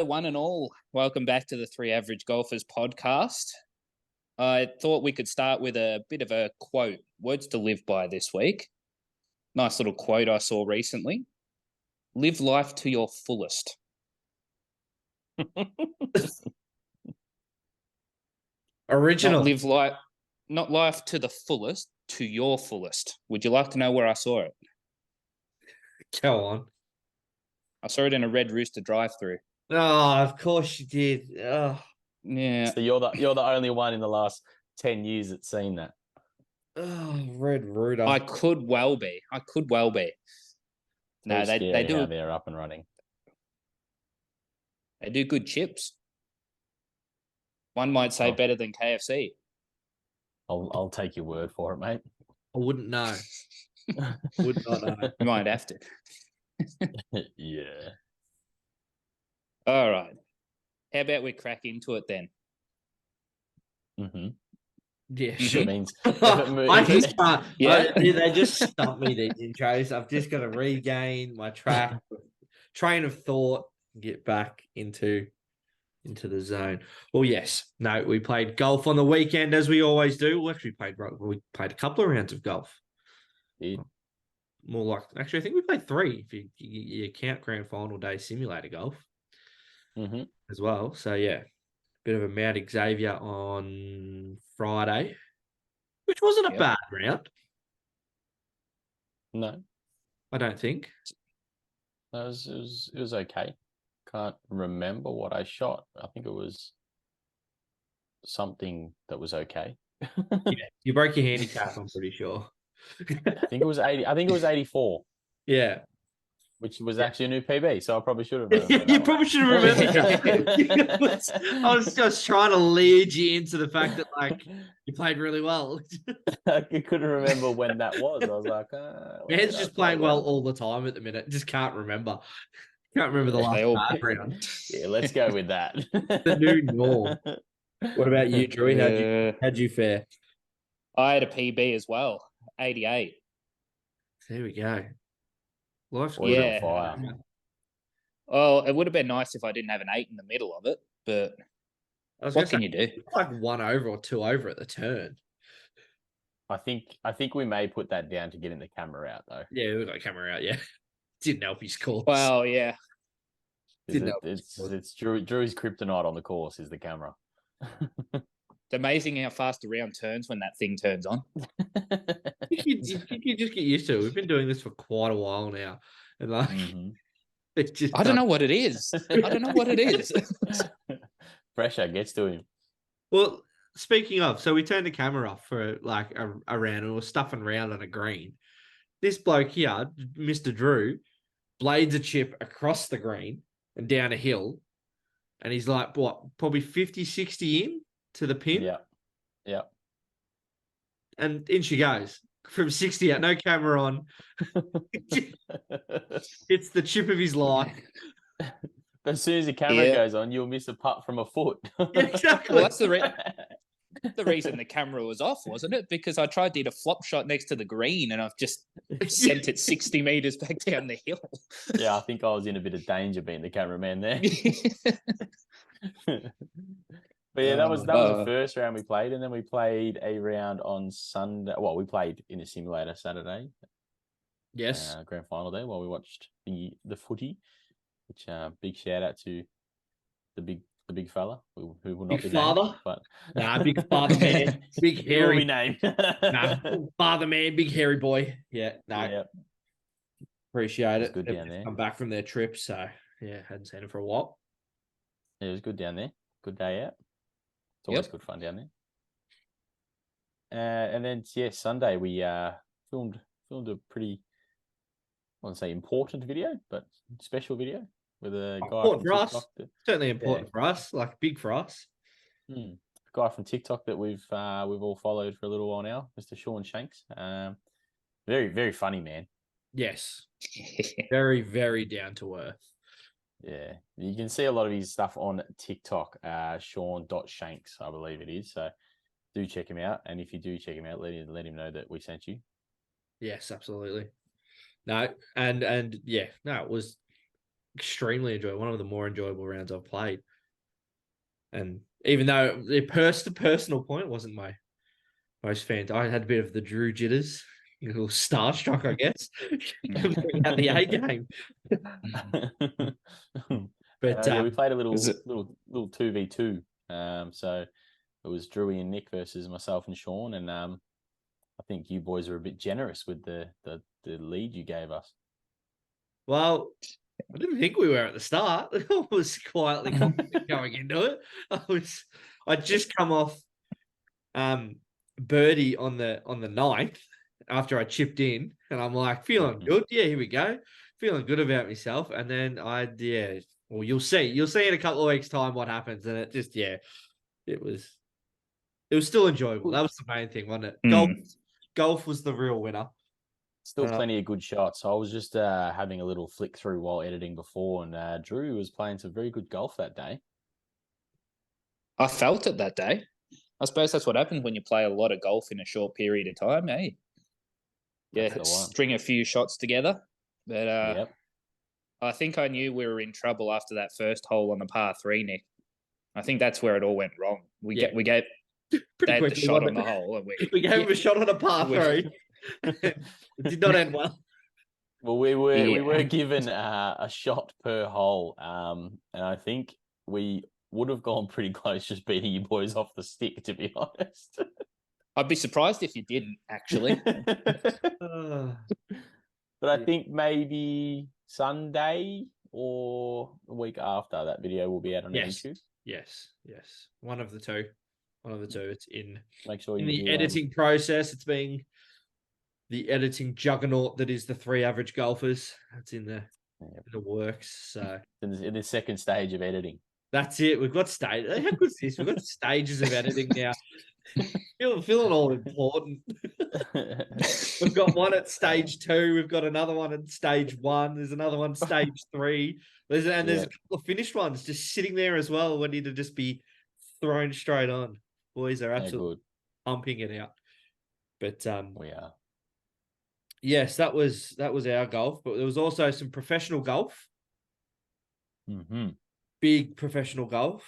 Hello, one and all. Welcome back to the Three Average Golfers podcast. I thought we could start with a bit of a quote, words to live by this week. Nice little quote I saw recently. Live life to your fullest. Original. Not life to the fullest, to your fullest. Would you like to know where I saw it? Go on. I saw it in a Red Rooster drive-through. Oh, of course you did. Oh, Yeah. So you're the only one in the last 10 years that's seen that. Red Rooter. I could well be. No, they do. How they're up and running. They do good chips. One might say better than KFC. I'll take your word for it, mate. I wouldn't know. Would not know. You might have to. Yeah. All right. How about we crack into it then? Mm-hmm. Yeah, Sure. sure. It means I just can't. Yeah. They just stump me, these intros. I've just got to regain my train of thought, get back into the zone. Well, yes. No, we played golf on the weekend as we always do. We actually played a couple of rounds of golf. Yeah. More like, actually, I think we played 3 if you count grand final day simulator golf as well. So, yeah, bit of a Mount Xavier on Friday, which wasn't a bad round. No. I don't think. It was okay. Can't remember what I shot. I think it was something that was okay. Yeah, you broke your handicap, I'm pretty sure. I think it was 80. I think it was 84. Yeah. Which was actually a new PB, so I probably should have. You probably should have remembered. I was just trying to lead you into the fact that, like, you played really well. I couldn't remember when that was. I was like, your head's just playing well all the time at the minute. Just can't remember. Can't remember the last round. Yeah, let's go with that. The new norm. What about you, Drew? How'd you fare? I had a PB as well, 88. There we go. Life's on fire. Well, it would have been nice if I didn't have an 8 in the middle of it, but what can you do? Like 1 over or 2 over at the turn. I think we may put that down to getting the camera out, though. Yeah, we got the camera out. Yeah, didn't help his course. Well, yeah, it's Drew's kryptonite on the course is the camera. It's amazing how fast a round turns when that thing turns on. you just get used to it. We've been doing this for quite a while now, and like, it's just I don't know what it is. Pressure gets to him. Well, speaking of, so we turned the camera off for like a round, and we were stuffing around on a green. This bloke here, Mr. Drew, blades a chip across the green and down a hill, and he's like, what, probably 50, 60 in to the pin? Yeah. And in she goes. From 60 out, no camera on. It's the chip of his life. As soon as the camera goes on, you'll miss a putt from a foot. Exactly. Well, that's the reason the camera was off, wasn't it? Because I tried to hit a flop shot next to the green and I've just sent it 60 meters back down the hill. Yeah, I think I was in a bit of danger being the cameraman there. But yeah, that was the first round we played, and then we played a round on Sunday. Well, we played in a simulator Saturday. Yes, grand final day while we watched the footy. Which big shout out to the big fella who will not big be father, named, but big father man, big hairy name. Father man, big hairy boy. Yeah, appreciate it. Good down there. Come back from their trip, so yeah, hadn't seen him for a while. Yeah, it was good down there. Good day out. It's always good fun down there. And then Sunday we filmed a pretty, I wouldn't say important video, but special video with a guy important from for TikTok. Us. Certainly important for us, like big for us. Guy from TikTok that we've all followed for a little while now, Mr. Sean Shanks. Very, very funny man. Yes, very, very down to earth. Yeah, you can see a lot of his stuff on TikTok, Sean.Shanks, I believe it is. So do check him out. And if you do check him out, let him know that we sent you. Yes, absolutely. No, and yeah, no, it was extremely enjoyable. One of the more enjoyable rounds I've played. And even though the personal point wasn't my most fan, I had a bit of the Drew jitters, a little starstruck, I guess, at the A game. But yeah, we played a little Is it- 2v2. So it was Drewy and Nick versus myself and Sean, and I think you boys were a bit generous with the lead you gave us. well, I didn't think we were at the start. I was quietly confident going into it. I'd just come off birdie on the ninth after I chipped in, and I'm like feeling good. Yeah, here we go, feeling good about myself. And then well, you'll see in a couple of weeks' time what happens. And it was still enjoyable. That was the main thing, wasn't it? Golf was the real winner. Still plenty of good shots. I was just having a little flick through while editing before, and Drew was playing some very good golf that day. I felt it that day. I suppose that's what happens when you play a lot of golf in a short period of time, eh? Yeah, string a few shots together. But Yep. I think I knew we were in trouble after that first hole on the par 3, Nick. I think that's where it all went wrong. We gave pretty quickly the shot on the hole, and we gave him a shot on a par 3. It did not end well. Well, we were given a shot per hole, and I think we would have gone pretty close just beating you boys off the stick, to be honest. I'd be surprised if you didn't, actually. But I think maybe Sunday or the week after that video will be out on YouTube. Yes. One of the two. It's in. Make sure in the editing process. It's being the editing juggernaut that is the 3 average golfers. That's in the works. So in the second stage of editing. That's it. We've got stage. How good is this? We've got stages of editing now. Feeling all important. We've got one at stage 2. We've got another one at stage 1. There's another one stage 3. There's a couple of finished ones just sitting there as well, ready to just be thrown straight on. Boys are absolutely pumping it out. But we are. Yes, that was our golf, but there was also some professional golf. Mm-hmm. Big professional golf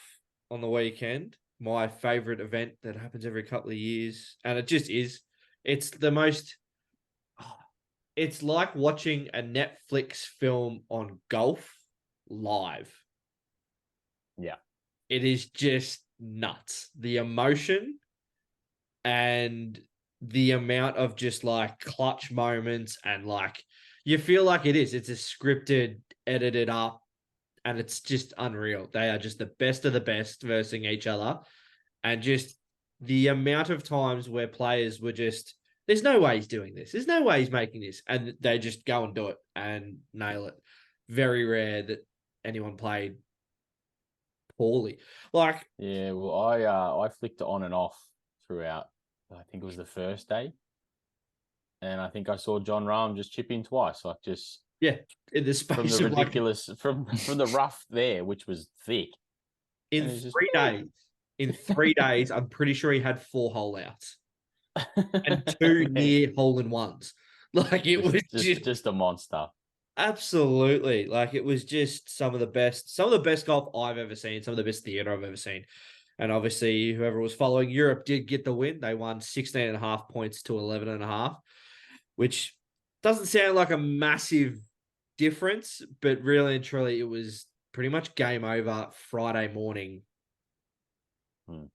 on the weekend. My favorite event that happens every couple of years. And it just is. It's the most... It's like watching a Netflix film on golf live. Yeah. It is just nuts. The emotion and the amount of just like clutch moments, and like you feel like it's a scripted, edited up, and it's just unreal. They are just the best of the best versus each other. And just the amount of times where players were just, there's no way he's doing this. There's no way he's making this. And they just go and do it and nail it. Very rare that anyone played poorly. Like, yeah, well, I flicked it on and off throughout. I think it was the first day, and I think I saw John Rahm just chip in twice, like just in the space from the of ridiculous from the rough there, which was thick. In 3 days. In 3 days, I'm pretty sure he had 4 hole outs and 2 near hole in ones. Like it was just a monster. Absolutely. Like it was just some of the best golf I've ever seen, some of the best theatre I've ever seen. And obviously, whoever was following Europe did get the win. They won 16.5 points to 11.5, which doesn't sound like a massive difference, but really and truly, it was pretty much game over Friday morning.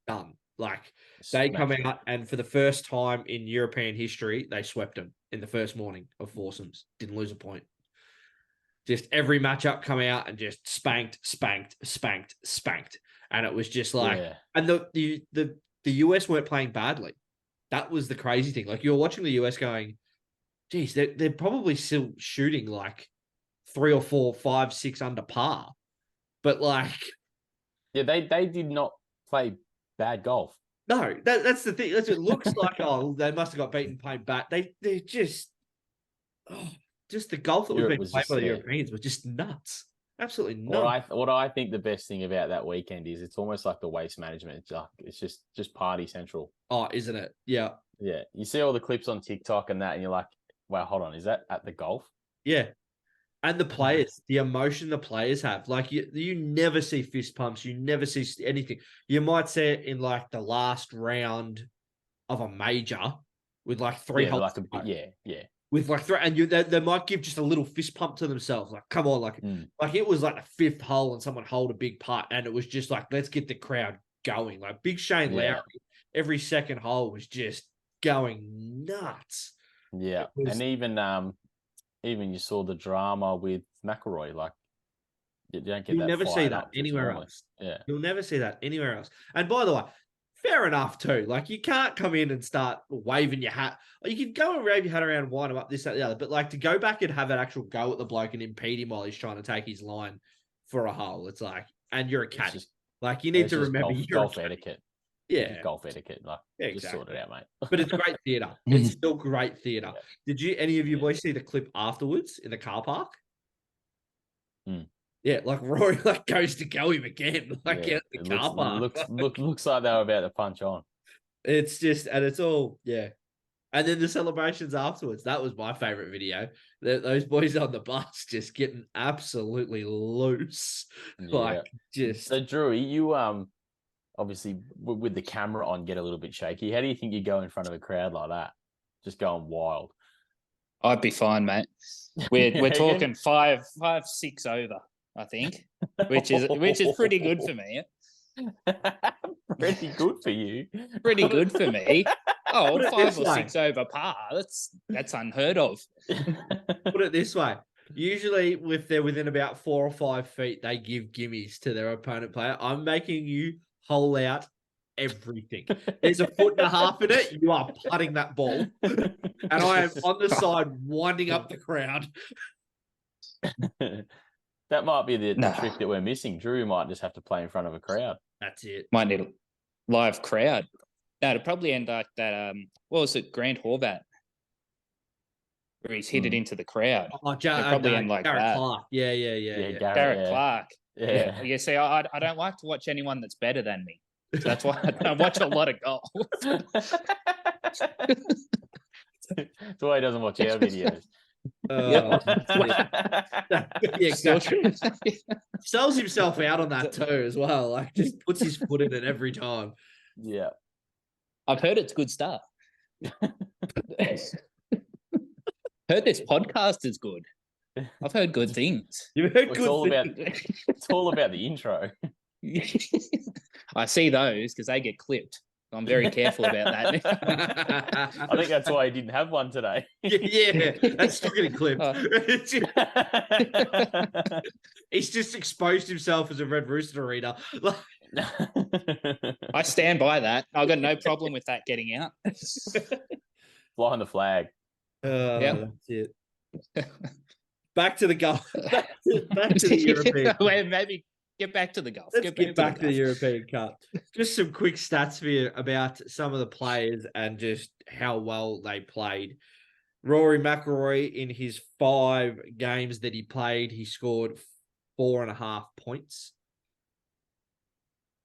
Done. Like they come out, and for the first time in European history, they swept them in the first morning of foursomes. Didn't lose a point. Just every matchup come out and just spanked. And it was just like, and the US weren't playing badly. That was the crazy thing. Like you're watching the US going, geez, they're probably still shooting like 3 or 4, 5, 6 under par. But like, yeah, they did not play bad golf. No, that's the thing. That's what it looks like. Oh, they must have got beaten playing bad. They're just, just the golf that was being played by the Europeans was just nuts. Absolutely nuts. What I think the best thing about that weekend is it's almost like the waste management. It's just party central. Oh, isn't it? Yeah. Yeah. You see all the clips on TikTok and that, and you're like, wow, hold on, is that at the golf? Yeah. And the players, the emotion the players have. Like, you never see fist pumps. You never see anything. You might see it in, like, the last round of a major with, like, three holes. Yeah. With, like, three, and they might give just a little fist pump to themselves. Like, come on. Like it was, like, the fifth hole and someone hold a big putt. And it was just like, let's get the crowd going. Like, Big Shane Lowry, every second hole was just going nuts. Yeah. And even you saw the drama with McIlroy. Like, you don't get You'll never see that anywhere else. Yeah. You'll never see that anywhere else. And by the way, fair enough too. Like, you can't come in and start waving your hat. You can go and wave your hat around, wind him up, this, that, the other. But, like, to go back and have an actual go at the bloke and impede him while he's trying to take his line for a hole, it's like, and you're a caddy. Like, you need to remember golf etiquette. Yeah. Golf etiquette. Like, just sort it out, mate. But it's great theatre. It's still great theatre. Yeah. Did any of you boys see the clip afterwards in the car park? Yeah, like Rory goes to go him again, out the car park. Looks like they were about to punch on. It's just, and it's all, And then the celebrations afterwards. That was my favorite video. Those boys on the bus just getting absolutely loose. So, Drew, you obviously with the camera on get a little bit shaky. How do you think you go in front of a crowd like that, just going wild? I'd be fine, mate. We're talking 5-6 over, I think, which is pretty good for me. Pretty good for you. Pretty good for me. Oh, 5 or 6 over par. That's unheard of. Put it this way. Usually, if they're within about 4 or 5 feet, they give gimmies to their opponent player. I'm making you hole out everything. There's a 1.5 feet in it. You are putting that ball. And I am on the side winding up the crowd. That might be the trick that we're missing. Drew might just have to play in front of a crowd. That's it. Might need a live crowd. No, it'll probably end like that. What was it? Grant Horvat, where he's hit it into the crowd. Oh, probably end like Garrett that. Clark. Yeah. Garrett Clark. Yeah. You see, I don't like to watch anyone that's better than me. So that's why I watch a lot of golf. That's why he doesn't watch our videos. Exactly. Sells himself out on that too as well. Like, just puts his foot in it every time. Yeah. I've heard it's good stuff. Heard this podcast is good. I've heard good things. You've heard good things. It's all about the intro. I see those because they get clipped. I'm very careful about that. I think that's why he didn't have one today. Yeah, that's still getting clipped. He's just exposed himself as a Red Rooster reader. I stand by that. I've got no problem with that getting out. Flying the flag. That's it. Back to the golf. Back to the European. Well, maybe get back to the golf. Let's get back to the European Cup. Just some quick stats for you about some of the players and just how well they played. Rory McIlroy, in his 5 games that he played, he scored 4.5 points.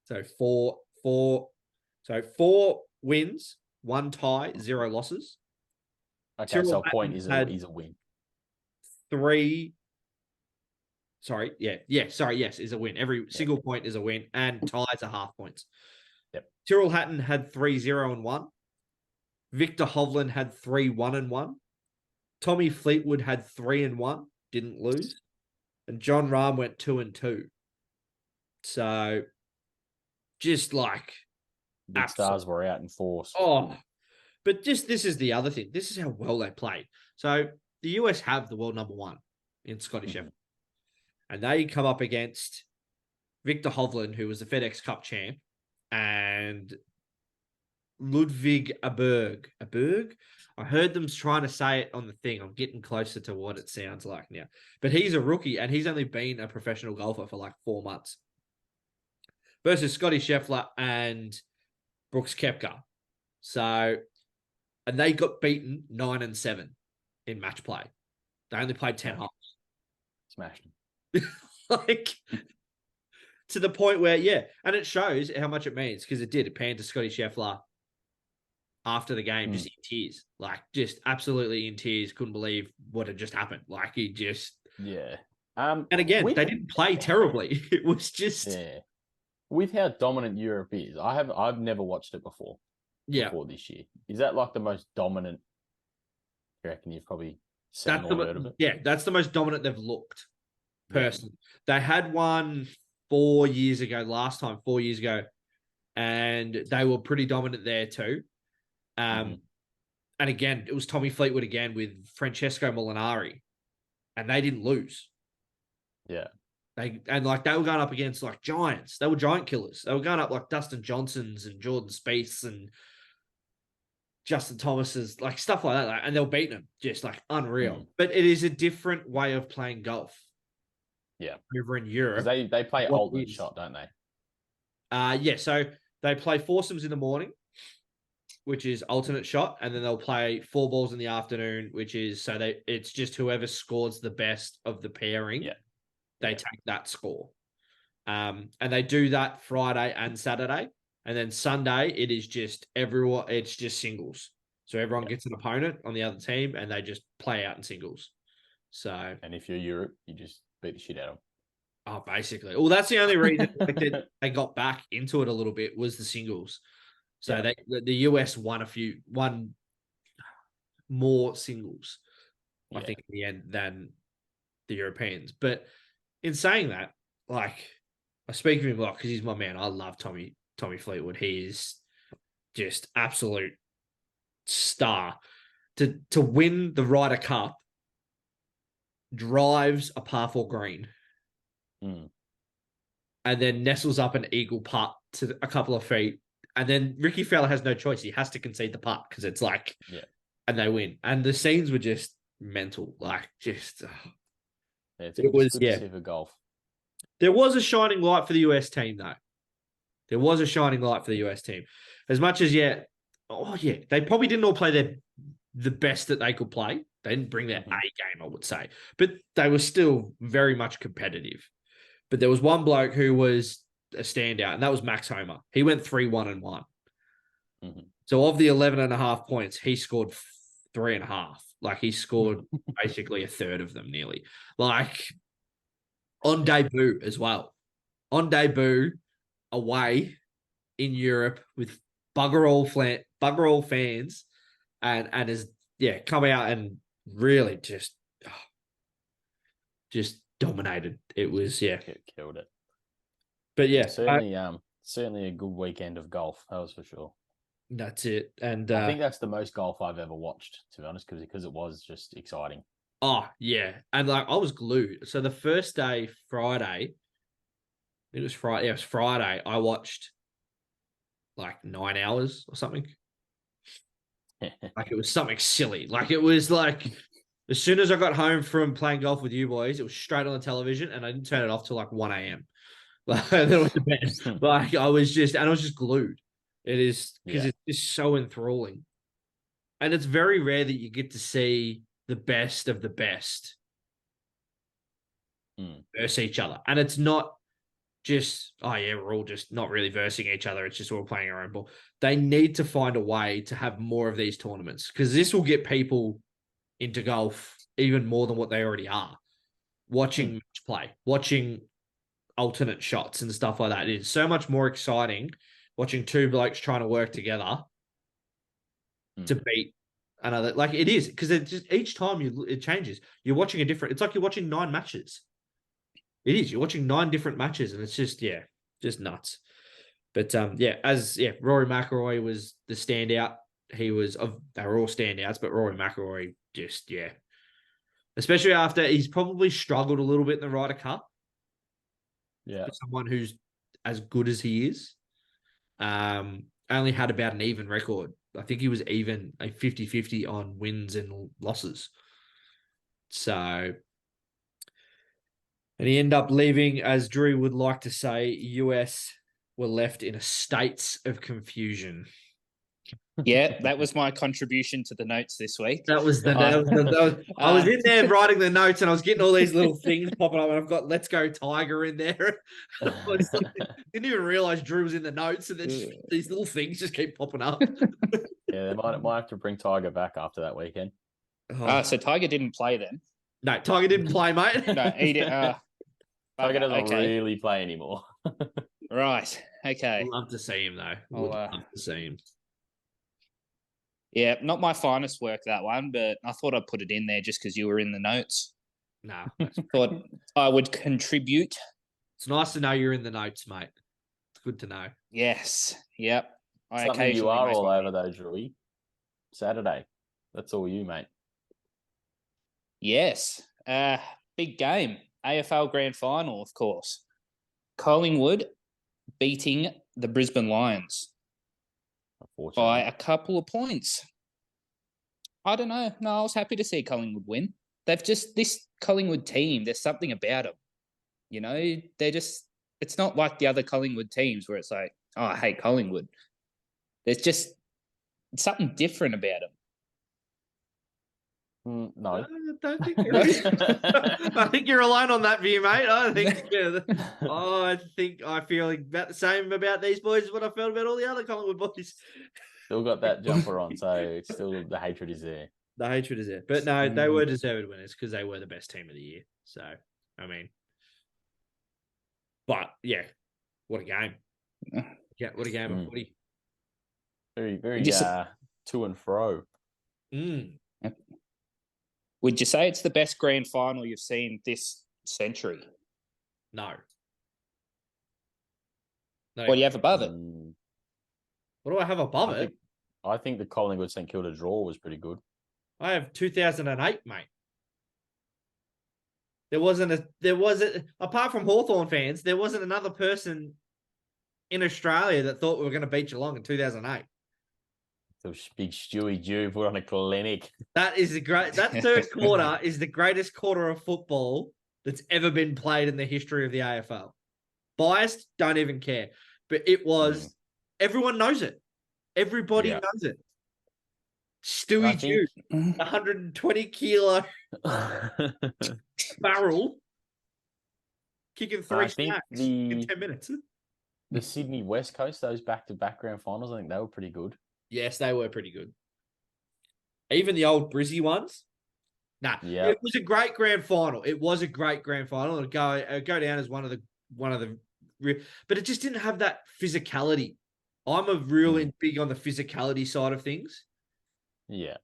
So 4 wins, 1 tie, 0 losses. Okay, so a point is a win. 3. Sorry, yes, is a win. Every single point is a win, and ties are half points. Yep. Tyrrell Hatton had 3-0-1. Victor Hovland had 3-1-1. Tommy Fleetwood had 3-1, didn't lose, and John Rahm went 2-2. So, just like big stars were out in force. Oh, but just this is the other thing. This is how well they played. So the US have the world number 1 in Scotty Scheffler. And they come up against Victor Hovland, who was the FedEx Cup champ, and Ludwig Aberg. Aberg? I heard them trying to say it on the thing. I'm getting closer to what it sounds like now. But he's a rookie, and he's only been a professional golfer for like 4 months. Versus Scotty Scheffler and Brooks Koepka. So, and they got beaten 9-7 in match play. They only played 10 holes. Smashed them. Like, to the point where, and it shows how much it means, because it did. It panned to Scotty Scheffler after the game, just in tears. Like, just absolutely in tears. Couldn't believe what had just happened. Like, he just, Yeah. And again, they didn't play terribly. It was just with how dominant Europe is. I've never watched it before. Before this year, is that like the most dominant? You reckon you've probably seen or heard of it? Yeah, that's the most dominant they've looked. Personally, they had one 4 years ago. Last time, 4 years ago, and they were pretty dominant there too. And again, it was Tommy Fleetwood again with Francesco Molinari, and they didn't lose. Yeah. They were going up against like giants. They were giant killers. They were going up like Dustin Johnsons and Jordan Spieths and Justin Thomas's, like stuff like that. And they were beating them, just like unreal. But it is a different way of playing golf. Yeah. Over in Europe. They play alternate shot, don't they? Yeah. So they play foursomes in the morning, which is alternate shot, and then they'll play 4 balls in the afternoon, which is it's just whoever scores the best of the pairing. Yeah. They take that score. And they do that Friday and Saturday. And then Sunday, it is just everyone, it's just singles. So everyone gets an opponent on the other team and they just play out in singles. So, and if you're Europe, you just beat the shit out of them. Oh, basically. Well, that's the only reason they got back into it a little bit was the singles. So the US won more singles, I think, in the end than the Europeans. But in saying that, like, I speak of him a lot because he's my man. I love Tommy Fleetwood. He is just absolute star. To win the Ryder Cup, drives a par 4 green, and then nestles up an eagle putt to a couple of feet, and then Ricky Fowler has no choice. He has to concede the putt because it's like, and they win. And the scenes were just mental, like just. It was good to see for golf. There was a shining light for the US team, though. There was a shining light for the US team. As much as, they probably didn't all play the best that they could play. They didn't bring their A game, I would say. But they were still very much competitive. But there was one bloke who was a standout, and that was Max Homa. He went 3-1-1. So of the 11.5 points, he scored 3.5. Like, he scored basically a third of them nearly. Like, on debut as well. On debut, away in Europe with bugger all fans, and has come out and really just dominated. It was killed it. But certainly a good weekend of golf. That was for sure. That's it. And I think that's the most golf I've ever watched, to be honest, because it was just exciting. Oh yeah, and like I was glued. So the first day, Friday, it was Friday. Yeah, it was Friday. I watched like 9 hours or something. Like, it was something silly. Like, it was like as soon as I got home from playing golf with you boys, it was straight on the television, and I didn't turn it off till like 1 a.m. Like, that was the best. Like, I was just glued. It is because it's just so enthralling, and it's very rare that you get to see the best of the best versus each other, and it's not just we're all just not really versing each other. It's just all playing our own ball. They need to find a way to have more of these tournaments because this will get people into golf even more than what they already are. Watching match play, watching alternate shots and stuff like that. It is so much more exciting watching two blokes trying to work together to beat another. Like, it is, because it just each time it changes. You're watching a different. It's like you're watching 9 matches. It is. You're watching 9 different matches, and it's just just nuts. But Rory McIlroy was the standout. He was. They were all standouts, but Rory McIlroy just especially after he's probably struggled a little bit in the Ryder Cup. Yeah, for someone who's as good as he is, only had about an even record. I think he was even a 50-50 on wins and losses. So. And he ended up leaving, as Drew would like to say, US were left in a state of confusion. Yeah, that was my contribution to the notes this week. I was in there writing the notes, and I was getting all these little things popping up, and I've got "Let's Go Tiger" in there. Didn't even realize Drew was in the notes, and then these little things just keep popping up. Yeah, they might have to bring Tiger back after that weekend. So Tiger didn't play then? No, Tiger didn't play, mate. No, eat it. Tiger doesn't okay. really play anymore. Right. Okay. I'd love to see him, though. Would love to see him. Yeah, not my finest work, that one, but I thought I'd put it in there just because you were in the notes. No. Thought I would contribute. It's nice to know you're in the notes, mate. It's good to know. Yes. Yep. Something you are all over, though, Drewy. Saturday. That's all you, mate. Yes. Big game. AFL Grand Final, of course. Collingwood beating the Brisbane Lions by a couple of points. I don't know. No, I was happy to see Collingwood win. This Collingwood team, there's something about them. You know, it's not like the other Collingwood teams where it's like, oh, I hate Collingwood. There's just something different about them. No. I don't think you're I think you're alone on that view, mate. I feel about the same about these boys as what I felt about all the other Collingwood boys. Still got that jumper on, so still the hatred is there. The hatred is there. But no, they were deserved winners because they were the best team of the year. So, I mean, but yeah, what a game. Yeah, what a game of footy. Very, very to and fro. Would you say it's the best grand final you've seen this century? No. What do you have above it? What do I have above it? I think the Collingwood St Kilda draw was pretty good. I have 2008, mate. There wasn't apart from Hawthorn fans, there wasn't another person in Australia that thought we were going to beat Geelong in 2008. So big Stewie Jew put on a clinic. That third quarter is the greatest quarter of football that's ever been played in the history of the AFL. Biased, don't even care. But it was, everyone knows it. Everybody knows it. Stewie Jew, 120 kilo barrel, kicking 3 snacks in 10 minutes. The Sydney West Coast, those back-to-back grand finals, I think they were pretty good. Yes, they were pretty good. Even the old Brizzy ones. It was a great grand final. It was a great grand final. It'll go down as one of the, but it just didn't have that physicality. I'm a really big on the physicality side of things. Yeah,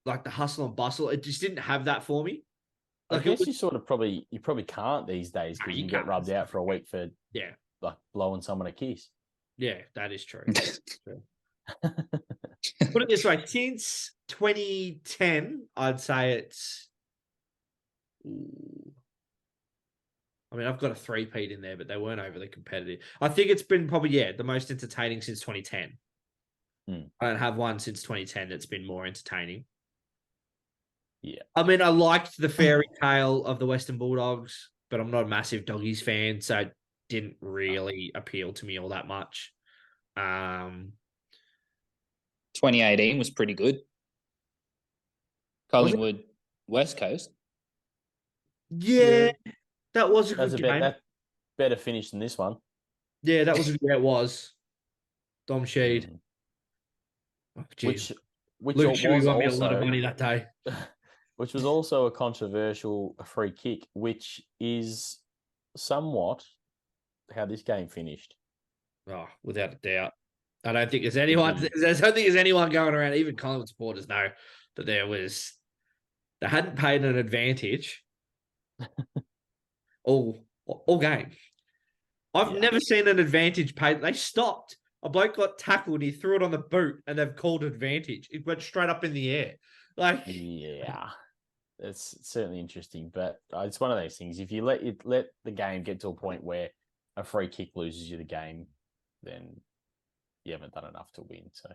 like the hustle and bustle. It just didn't have that for me. Like I guess you probably can't these days because you get rubbed out for a week for like blowing someone a kiss. Yeah, that is true. Put it this way: since 2010, I'd say it's. I mean, I've got a three-peat in there, but they weren't overly competitive. I think it's been probably the most entertaining since 2010. I don't have one since 2010 that's been more entertaining. Yeah. I mean, I liked the fairy tale of the Western Bulldogs, but I'm not a massive Doggies fan, so it didn't really appeal to me all that much. 2018 was pretty good. Collingwood West Coast. Yeah, that was a good game. That better finish than this one. Yeah, that was it was. Dom Sheed. Which Luke Shuey won me a lot of also money that day. which was also a controversial free kick, which is somewhat how this game finished. Oh, without a doubt. I don't think there's anyone going around, even Collingwood supporters know that they hadn't paid an advantage all game. I've never seen an advantage paid. They stopped. A bloke got tackled, he threw it on the boot, and they've called advantage. It went straight up in the air. It's certainly interesting, but it's one of those things. If you let the game get to a point where a free kick loses you the game, then you haven't done enough to win. So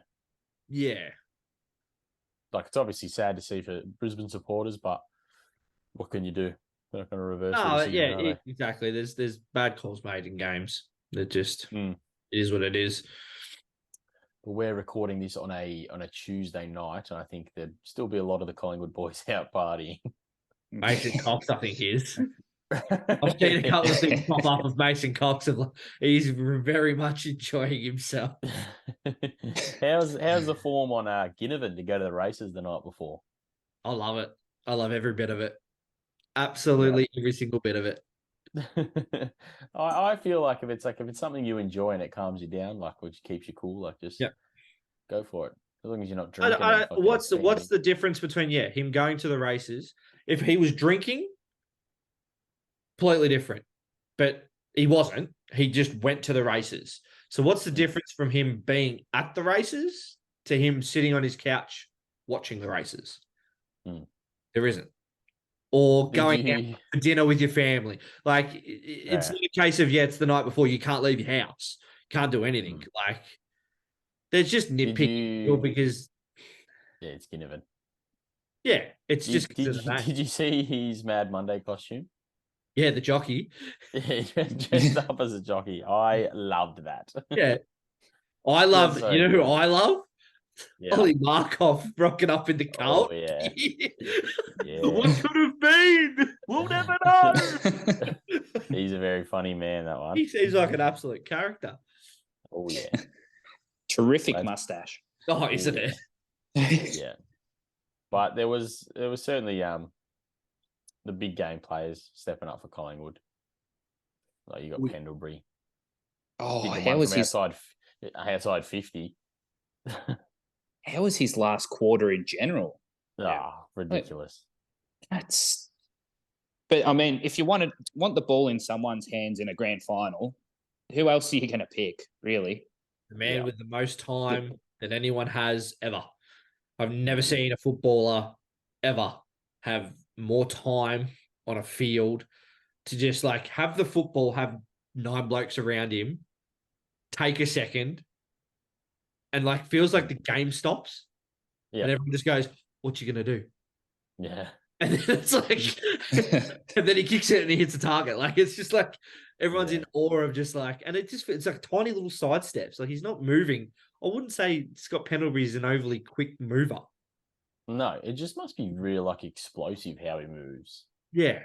like it's obviously sad to see for Brisbane supporters, but what can you do? They're not going to reverse. Exactly. There's bad calls made in games. That just it is what it is. But we're recording this on a Tuesday night, and I think there'd still be a lot of the Collingwood boys out partying. Mason Cox, I think, is. I've seen a couple of things pop up of Mason Cox. He's very much enjoying himself. How's the form on Ginnivan to go to the races the night before? I love it. I love every bit of it. Absolutely every single bit of it. I feel like if it's something you enjoy and it calms you down, like which keeps you cool, like just go for it. As long as you're not drinking. What's the difference between him going to the races? If he was drinking, completely different. But he wasn't. He just went to the races. So what's the difference from him being at the races to him sitting on his couch watching the races? There isn't. Or going out for dinner with your family. Like, it's not a case of, it's the night before, you can't leave your house. Can't do anything. Like, there's just nitpicking because... Yeah, it's Ginnivan. Yeah, it's Did you see his Mad Monday costume? Yeah, the jockey. Yeah, dressed up as a jockey. I loved that. Yeah. I love, so you know who I love? Yeah. Ollie Markov rocking up in the cult. Oh, yeah. What could have been? We'll never know. He's a very funny man, that one. He seems like an absolute character. Oh, yeah. Terrific mustache. Oh, isn't it? Yeah. But there was certainly the big game players stepping up for Collingwood. Like, you got Pendlebury. Oh, how was his outside 50? How was his last quarter in general? Ridiculous. But I mean, if you want the ball in someone's hands in a grand final, who else are you going to pick, really? The man with the most time that anyone has ever. I've never seen a footballer ever have more time on a field to just like have the football, have 9 blokes around him, take a second, and like feels like the game stops. Yeah. And everyone just goes, "What you gonna do?" Yeah. And then it's like, and then he kicks it and he hits the target. Like, it's just like everyone's in awe of just like, and it's like tiny little side steps. Like, he's not moving. I wouldn't say Scott Pendlebury is an overly quick mover. No, it just must be real like explosive how he moves. Yeah.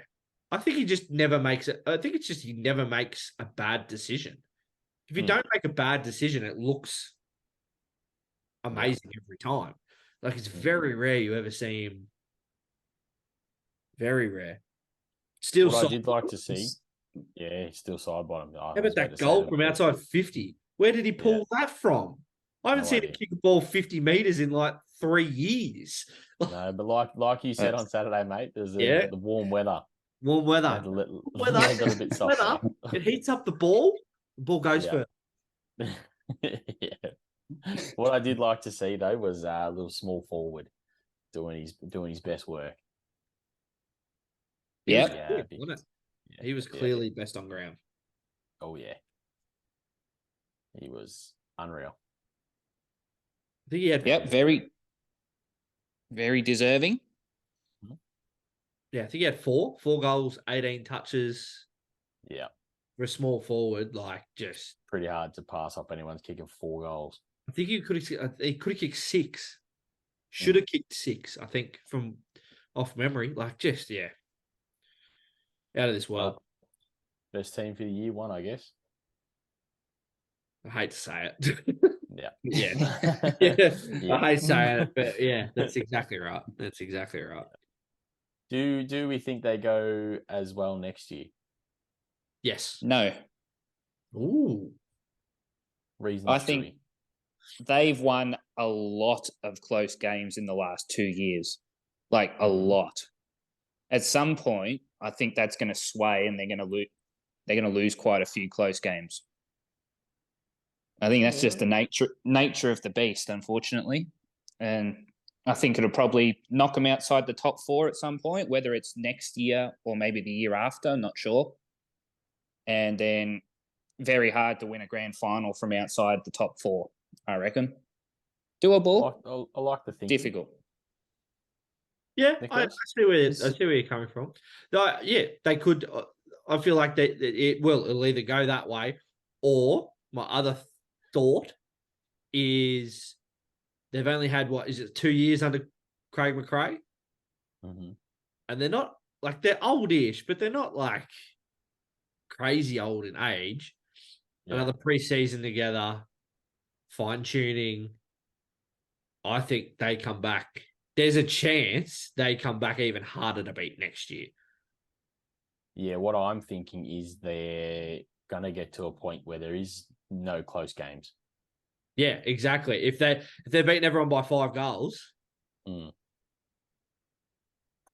I think he just never makes it. I think it's just he never makes a bad decision. If you don't make a bad decision, it looks amazing every time. Like, it's very rare you ever see him. Very rare. Still, what I did like to see, he's still side bottom. How about that goal from outside 50? Where did he pull that from? I haven't seen him kick a ball 50 meters in like 3 years. No, but like you said on Saturday, mate, there's the warm weather. Warm weather. Got a bit softer. It heats up the ball. The ball goes further. What I did like to see though was a little small forward doing his best work. Yeah, he was clearly best on ground. Oh yeah, he was unreal. I think he had very, very deserving. Yeah, I think he had 4 goals, 18 touches. Yeah, for a small forward, like just pretty hard to pass up anyone's kicking 4 goals. I think he could have kicked 6. Should have kicked 6, I think, from off memory. Like, just out of this world. Best team for the year 1, I guess. I hate to say it. Yeah. I hate saying it, but that's exactly right. That's exactly right. Do we think they go as well next year? Yes. No. Ooh. Reasons. I think they've won a lot of close games in the last 2 years. Like, a lot. At some point, I think that's going to sway and they're going to lose quite a few close games. I think that's just the nature of the beast, unfortunately. And I think it'll probably knock them outside the top 4 at some point, whether it's next year or maybe the year after, I'm not sure. And then very hard to win a grand final from outside the top 4, I reckon. Doable. I like the thinking. Difficult. Yeah, I see where you're coming from. They could. I feel like it'll either go that way, or my other thought is they've only had 2 years under Craig McRae, and they're not like they're oldish, but they're not like crazy old in age. Another preseason together, fine tuning. I think they come back. There's a chance they come back even harder to beat next year. Yeah, what I'm thinking is they're going to get to a point where there is no close games. Yeah, exactly. If they're beating everyone by 5 goals,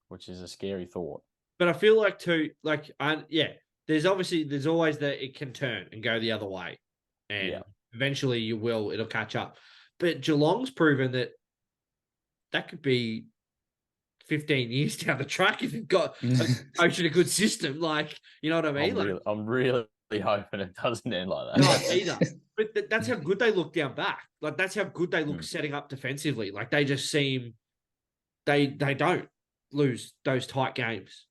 which is a scary thought. but I feel like too, there's always that it can turn and go the other way, and eventually it'll catch up. But Geelong's proven that could be 15 years down the track if you've got a good system. Like, you know what I mean? I'm really hoping it doesn't end like that. No, either. But that's how good they look down back. Like, that's how good they look setting up defensively. Like, they just seem they don't lose those tight games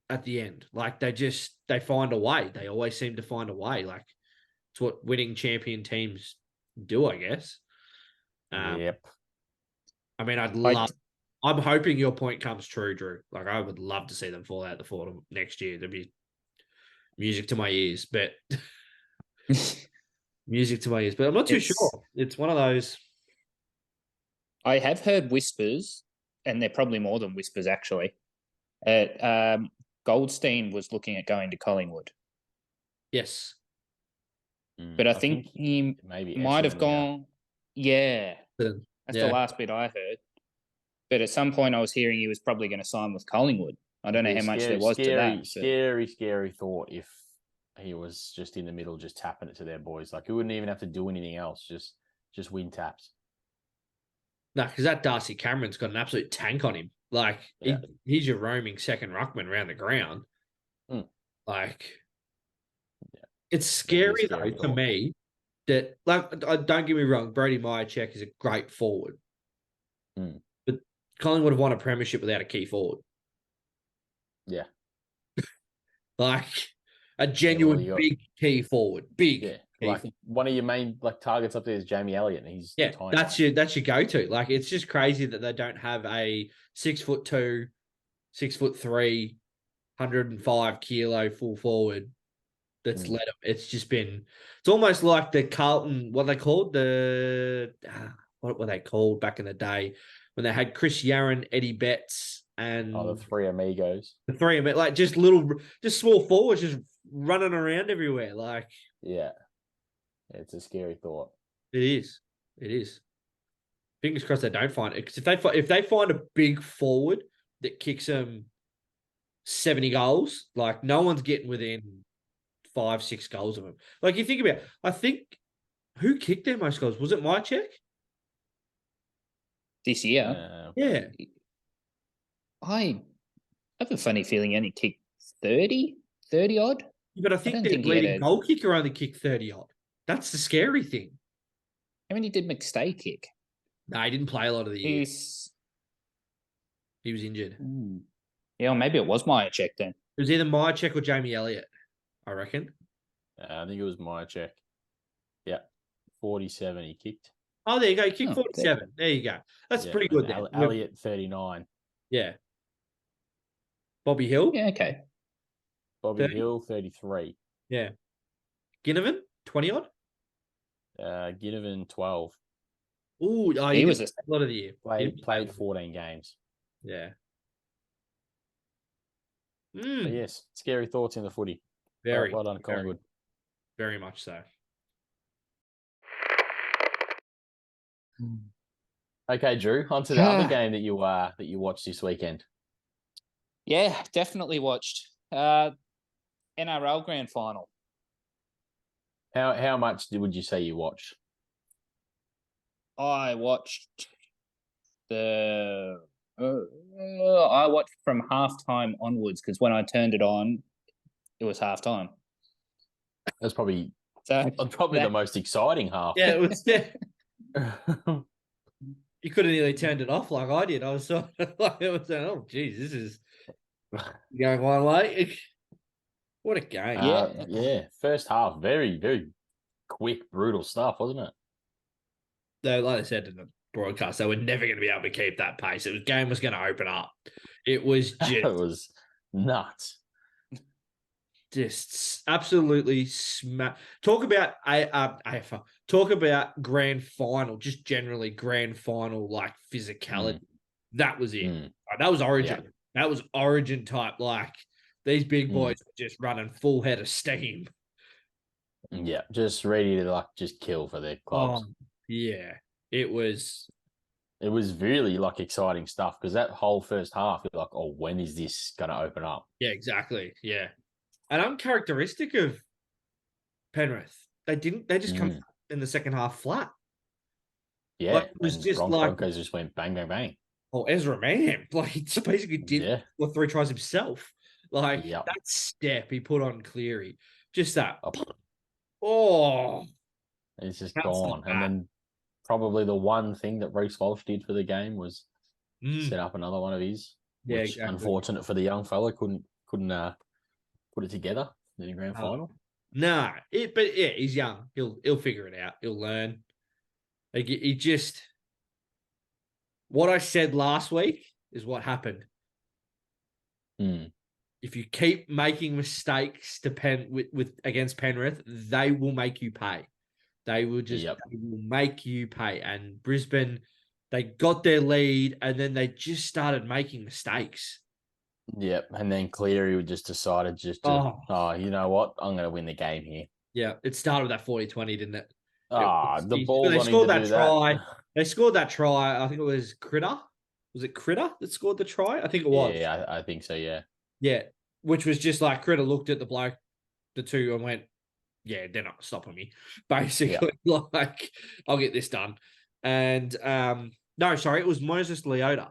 at the end. Like, they find a way. They always seem to find a way. Like, it's what winning champion teams do, I guess. Yep. I mean, I'm hoping your point comes true, Drew. Like, I would love to see them fall out the Fordham next year. There'd be music to my ears, but But I'm not too sure. It's one of those. I have heard whispers, and they're probably more than whispers, actually. Goldstein was looking at going to Collingwood. Yes. But I think he maybe might have gone. Yeah. That's the last bit I heard. But at some point I was hearing he was probably going to sign with Collingwood. I don't know how much there was to that. Scary thought if he was just in the middle, just tapping it to their boys. Like, he wouldn't even have to do anything else, just win taps. No, because that Darcy Cameron's got an absolute tank on him. Like, he's your roaming second ruckman around the ground. Like, it's scary though to me that, like, don't get me wrong, Brody Myercheck is a great forward. But Collingwood have won a premiership without a key forward. Yeah. Like, a genuine big key forward. Big. Yeah. Like, one of your main targets up there is Jamie Elliott, and he's tiny. That's your go-to. Like, it's just crazy that they don't have a 6'2", 6'3", 105 kilo full forward that's led them. It's almost like the Carlton, what they called what were they called back in the day when they had Chris Yarran, Eddie Betts, and the three amigos. The three of them, like, just small forwards just running around everywhere. Like, yeah, it's a scary thought. It is. Fingers crossed they don't find it, because if they find a big forward that kicks them 70 goals, like, no one's getting within 5-6 goals of them. Like, you think about it, I think, who kicked their most goals? Was it Myercheck? This year? Yeah. I have a funny feeling he only kicked 30 odd. But I think their leading goal kicker only kicked 30 odd. That's the scary thing. How many did McStay kick? No, he didn't play a lot of the year. He was injured. Yeah, or maybe it was Myercheck then. It was either Myercheck or Jamie Elliott, I reckon. I think it was Myercheck. Yeah, 47 he kicked. Oh, there you go. He kicked 47. There you go. That's pretty good then. Elliott, 39. Yeah. Bobby Hill? Yeah, okay. Bobby Hill, 33. Yeah. Ginnivan, 20 odd? Ginnivan, 12. Ooh, he was a lot of the year. Played 14 games. Yeah. But yes, scary thoughts in the footy. Very. Well done, Collingwood. Very much so. Okay, Drew, on to the other game that you watched this weekend. Yeah, definitely watched. NRL Grand Final. How much would you say you watched? I watched I watched from halftime onwards, because when I turned it on, it was halftime. That's probably the most exciting half. Yeah, it was. Yeah. You could have nearly turned it off like I did. I was so like, it was oh geez, this is going one way. What a game! Yeah. First half, very, very quick, brutal stuff, wasn't it? Though, like I said in the broadcast, they were never going to be able to keep that pace. The game was going to open up. It was just it was nuts. Just absolutely Talk about AFL. Talk about grand final. Just generally grand final, like, physicality. That was it. That was Origin. Yeah. That was Origin type. Like, These big boys were just running full head of steam. Yeah, just ready to just kill for their clubs. Yeah, it was really exciting stuff because that whole first half, you're like, oh, when is this going to open up? Yeah, exactly. Yeah, and uncharacteristic of Penrith, they just come in the second half flat. Yeah, it was and just Broncos just went bang, bang, bang. Oh, Ezra Mann, he basically did 3 tries himself. That step he put on Cleary, just that. It's just gone. And then probably the one thing that Reece Walsh did for the game was set up another one of his, which unfortunate for the young fella couldn't put it together in the grand final. Nah, but yeah, he's young. He'll figure it out. He'll learn. He just what I said last week is what happened. If you keep making mistakes with against Penrith, they will make you pay. They will make you pay. And Brisbane, they got their lead and then they just started making mistakes. Yep. And then Cleary just decided you know what? I'm going to win the game here. Yeah. It started with that 40-20, didn't it? The ball. They scored that try. They scored that try. I think it was Critter. Was it Critter that scored the try? I think it was. Yeah, I think so, yeah. Yeah. Which was just like Critter looked at the bloke, the two, and went, yeah, they're not stopping me. Basically, I'll get this done. And no, sorry, it was Moses Leota.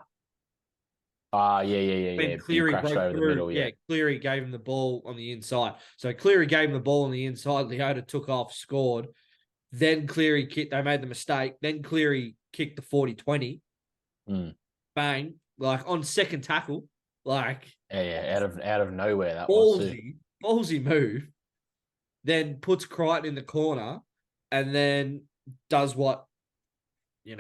Yeah. When Cleary crashed over the middle, yeah. Cleary gave him the ball on the inside. So Cleary gave him the ball on the inside. Leota took off, scored. Then Cleary kicked. They made the mistake. Then Cleary kicked the 40-20. Bang! On second tackle, out of nowhere. That ballsy move. Then puts Crichton in the corner, and then does what, he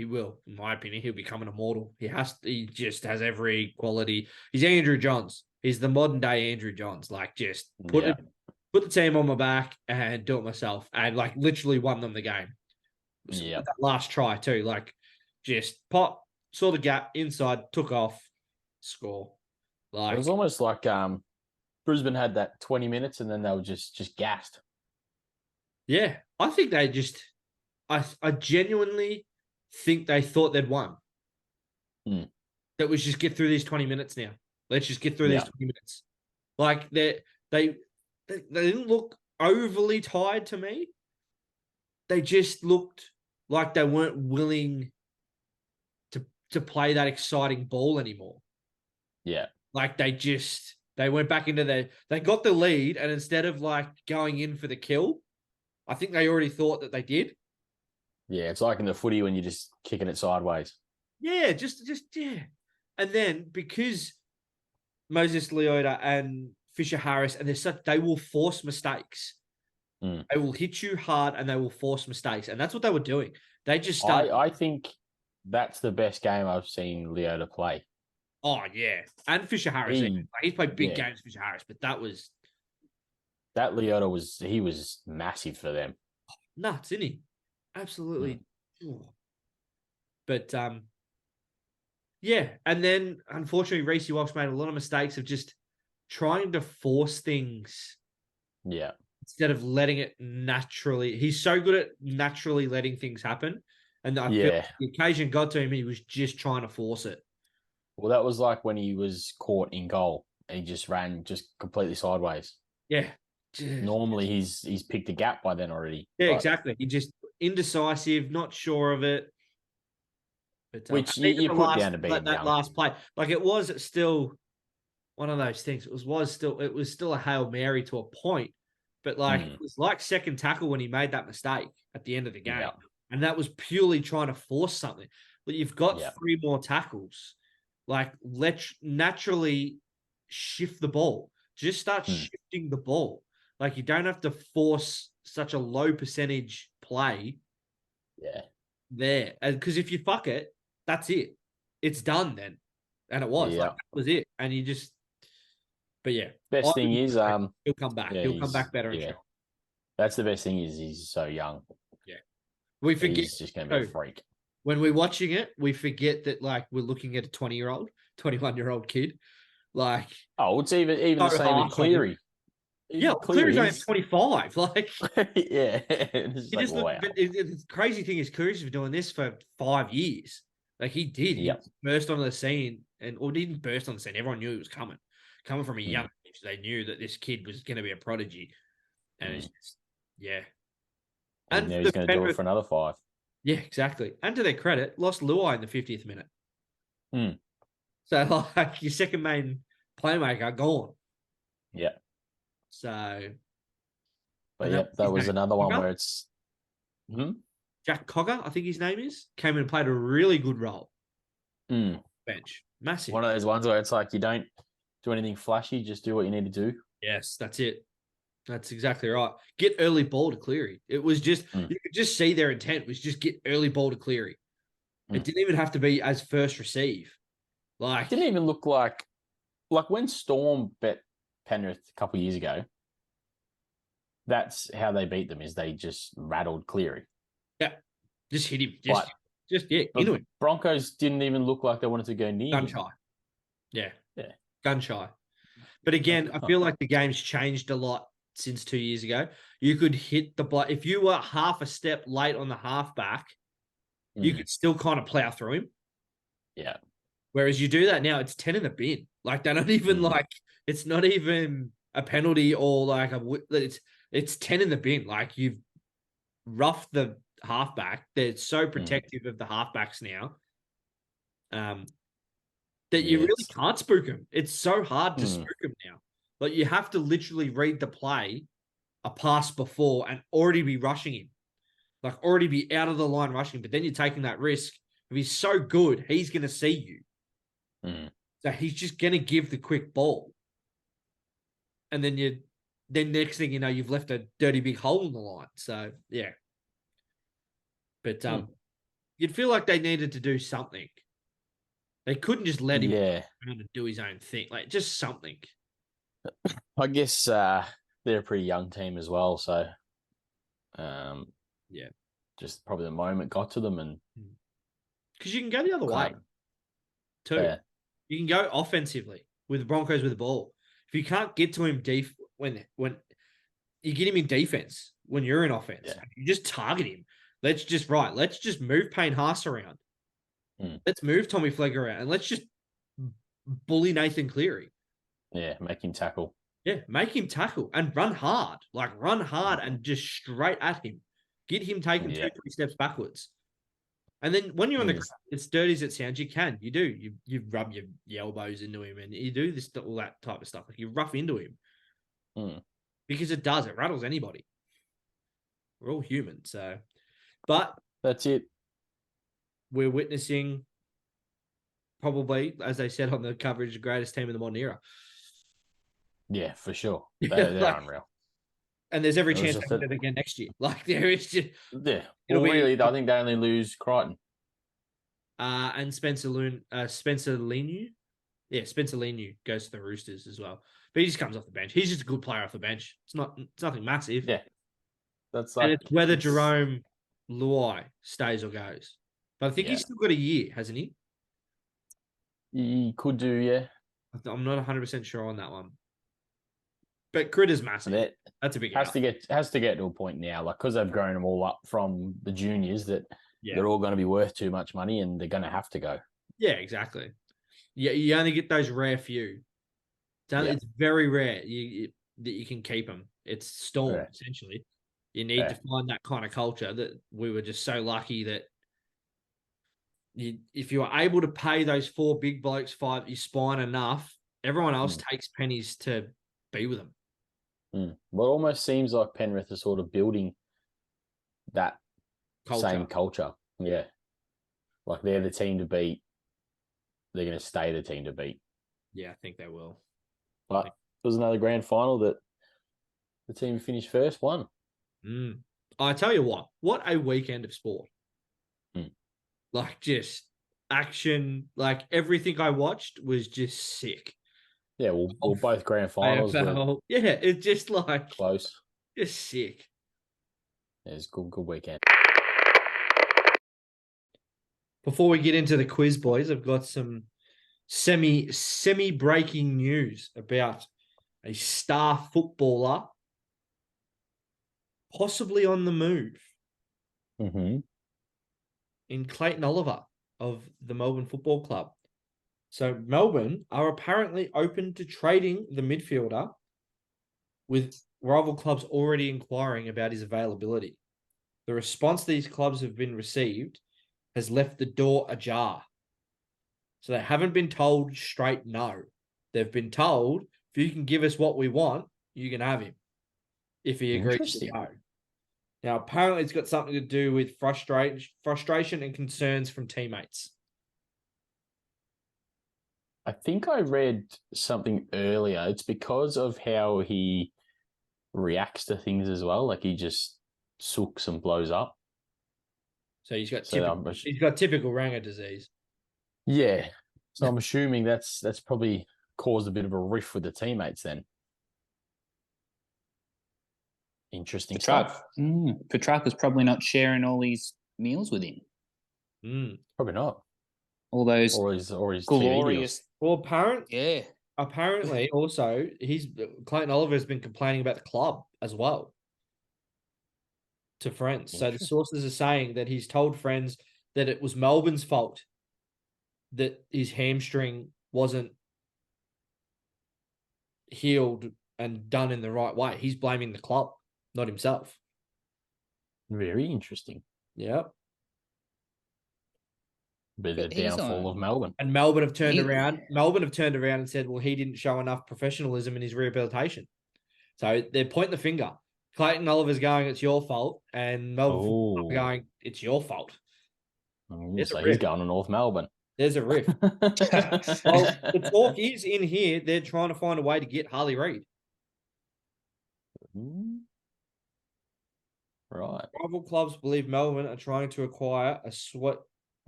will, in my opinion, he'll become an immortal. He just has every quality. He's Andrew Johns. He's the modern day Andrew Johns. Just put the team on my back and do it myself, and literally won them the game. Yeah, that last try too. Just pop, saw the gap inside, took off, score. It was almost like Brisbane had that 20 minutes and then they were just gassed. Yeah, I think they just, I genuinely think they thought they'd won. That was just get through these 20 minutes now. Let's just get through these 20 minutes. They didn't look overly tired to me. They just looked like they weren't willing to play that exciting ball anymore. Yeah. They went back into they got the lead, and instead of going in for the kill, I think they already thought that they did. Yeah, it's like in the footy when you're just kicking it sideways. Yeah, yeah. And then because Moses Leota and Fisher Harris, and they will force mistakes. They will hit you hard and they will force mistakes. And that's what they were doing. They just started. I think that's the best game I've seen Leota play. Oh, yeah. And Fisher Harris. He's played big games, Fisher Harris, but that Leota was massive for them. Nuts, isn't he? Absolutely. But yeah. And then unfortunately Reece Walsh made a lot of mistakes of just trying to force things. Yeah. Instead of letting it naturally. He's so good at naturally letting things happen. And I feel the occasion got to him, he was just trying to force it. Well, that was like when he was caught in goal and he just ran completely sideways. Yeah. Normally he's picked a gap by then already. Yeah, exactly. He just indecisive, not sure of it. But, which you put down to being young. That last play. It was still one of those things. It was still a Hail Mary to a point. But it was like second tackle when he made that mistake at the end of the game. Yeah. And that was purely trying to force something. But you've got 3 more tackles. Let's naturally shift the ball. Just start shifting the ball. You don't have to force such a low percentage play. Yeah. There. Because if you fuck it, that's it. It's done then. And it was. That was it. And you just... But yeah. Best thing is... he'll come back. Yeah, he'll come back better and strong. That's the best thing is he's so young. Yeah. We forget... He's just going to be a freak. When we're watching it, we forget that we're looking at a 20-year-old, 21-year-old kid. Like, it's even the so same with harsh on him. Cleary. Yeah, Cleary's only 25. Like, yeah, it's like, wow. But the crazy thing is, Cleary's been doing this for 5 years. Like, he did. He burst onto the scene, or didn't burst on the scene. Everyone knew it was coming from a young age. They knew that this kid was going to be a prodigy, and it's just, yeah. And now he's going to do it for another 5. Yeah, exactly. And to their credit, lost Luai in the 50th minute. Mm. So, like, your second main playmaker gone. Yeah. So, but yeah, that was another one where it's Jack Cogger, I think his name is, came in and played a really good role. Bench. Massive. One of those ones where it's like you don't do anything flashy, just do what you need to do. Yes, that's it. That's exactly right. Get early ball to Cleary. It was just, you could just see their intent was just get early ball to Cleary. It didn't even have to be as first receive. Like, it didn't even look like when Storm bet Penrith a couple of years ago, that's how they beat them, is they just rattled Cleary. Yeah. Just hit him. Just into him. Broncos didn't even look like they wanted to go near Gun him. shy. Yeah. Yeah. Gun shy. But again, I feel like the game's changed a lot since 2 years ago. You could hit the block. If you were half a step late on the halfback, you could still kind of plow through him. Yeah. Whereas you do that now, it's 10 in the bin. Like, they're not even it's not even a penalty or like it's 10 in the bin. Like, you've roughed the halfback. They're so protective of the halfbacks now. That you really can't spook them. It's so hard to spook them now. Like, you have to literally read the play a pass before and already be rushing him. Like, already be out of the line rushing. But then you're taking that risk. If he's so good, he's going to see you. So he's just going to give the quick ball. And then next thing you know, you've left a dirty big hole in the line. So, yeah. But you'd feel like they needed to do something. They couldn't just let him around and do his own thing. Like, just something. I guess they're a pretty young team as well. So, just probably the moment got to them. And because you can go the other way too. Yeah. You can go offensively with the Broncos with the ball. If you can't get to him when you get him in defense when you're in offense, you just target him. Let's just move Payne Haas around. Let's move Tommy Flegg around, and let's just bully Nathan Cleary. Yeah, make him tackle. Yeah, make him tackle and run hard. Like, run hard and just straight at him. Get him taking 2-3 steps backwards. And then when you're on the ground, as dirty as it sounds, you do. You rub your elbows into him and you do all that type of stuff. Like, you rough into him. Because it rattles anybody. We're all human, so. But that's it. We're witnessing, probably, as they said on the coverage, the greatest team in the modern era. Yeah, for sure. They're unreal. And there's every chance they do it again next year. Like, there is just... Yeah. Well, really, I think they only lose Crichton. And Spencer Leniu. Yeah, Spencer Leniu goes to the Roosters as well. But he just comes off the bench. He's just a good player off the bench. It's nothing massive. Yeah. And it's whether Jerome Luai stays or goes. But I think he's still got a year, hasn't he? He could do, yeah. I'm not 100% sure on that one. But Critter's massive. That's a big has to get to a point now, like, because they've grown them all up from the juniors, that they're all going to be worth too much money and they're going to have to go. Yeah, exactly. Yeah, you only get those rare few. It's very rare that you can keep them. It's Storm, essentially. You need to find that kind of culture that we were just so lucky that if you are able to pay those 4 big blokes 5, you spine enough, everyone else takes pennies to be with them. Well, it almost seems like Penrith is sort of building that same culture. Yeah. Like, they're the team to beat. They're going to stay the team to beat. Yeah, I think they will. But it was another grand final that the team who finished first won. I tell you what a weekend of sport. Like, just action, like, everything I watched was just sick. Yeah, well, both grand finals were it's just like close. Just sick. Yeah, it's a good weekend. Before we get into the quiz, boys, I've got some semi breaking news about a star footballer possibly on the move Mm-hmm. in Clayton Oliver of the Melbourne Football Club. So Melbourne are apparently open to trading the midfielder, with rival clubs already inquiring about his availability. The response these clubs have been received has left the door ajar. So they haven't been told straight no. They've been told, if you can give us what we want, you can have him, if he agrees to go. Now, apparently it's got something to do with frustration and concerns from teammates. I think I read something earlier. It's because of how he reacts to things as well. Like he just sooks and blows up. So he's got typical Ranger disease. Yeah. So I'm assuming that's probably caused a bit of a rift with the teammates then. Interesting stuff. Petrarca's probably not sharing all his meals with him. Probably not. All those or his glorious. Well, apparently also Clayton Oliver has been complaining about the club as well to friends. So the sources are saying that he's told friends that it was Melbourne's fault that his hamstring wasn't healed and done in the right way. He's blaming the club, not himself. Very interesting. Yep. Bit of the downfall of Melbourne. And Melbourne have turned around. Melbourne have turned around and said, well, he didn't show enough professionalism in his rehabilitation. So they're pointing the finger. Clayton Oliver's going, it's your fault. And Melbourne are going, it's your fault. So he's going to North Melbourne. There's a rift. Well, the talk is in here, they're trying to find a way to get Harley Reid. Right. Rival clubs believe Melbourne are trying to acquire a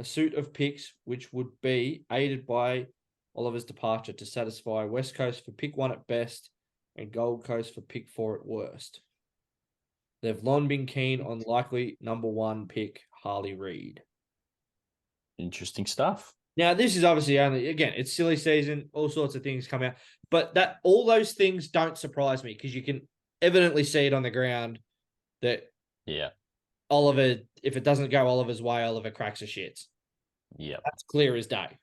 suit of picks, which would be aided by Oliver's departure to satisfy West Coast for pick 1 at best and Gold Coast for pick 4 at worst. They've long been keen on likely number 1 pick, Harley Reid. Interesting stuff. Now, this is obviously it's silly season, all sorts of things come out, but all those things don't surprise me because you can evidently see it on the ground that Oliver, if it doesn't go Oliver's way, Oliver cracks the shits. Yeah. That's clear as day.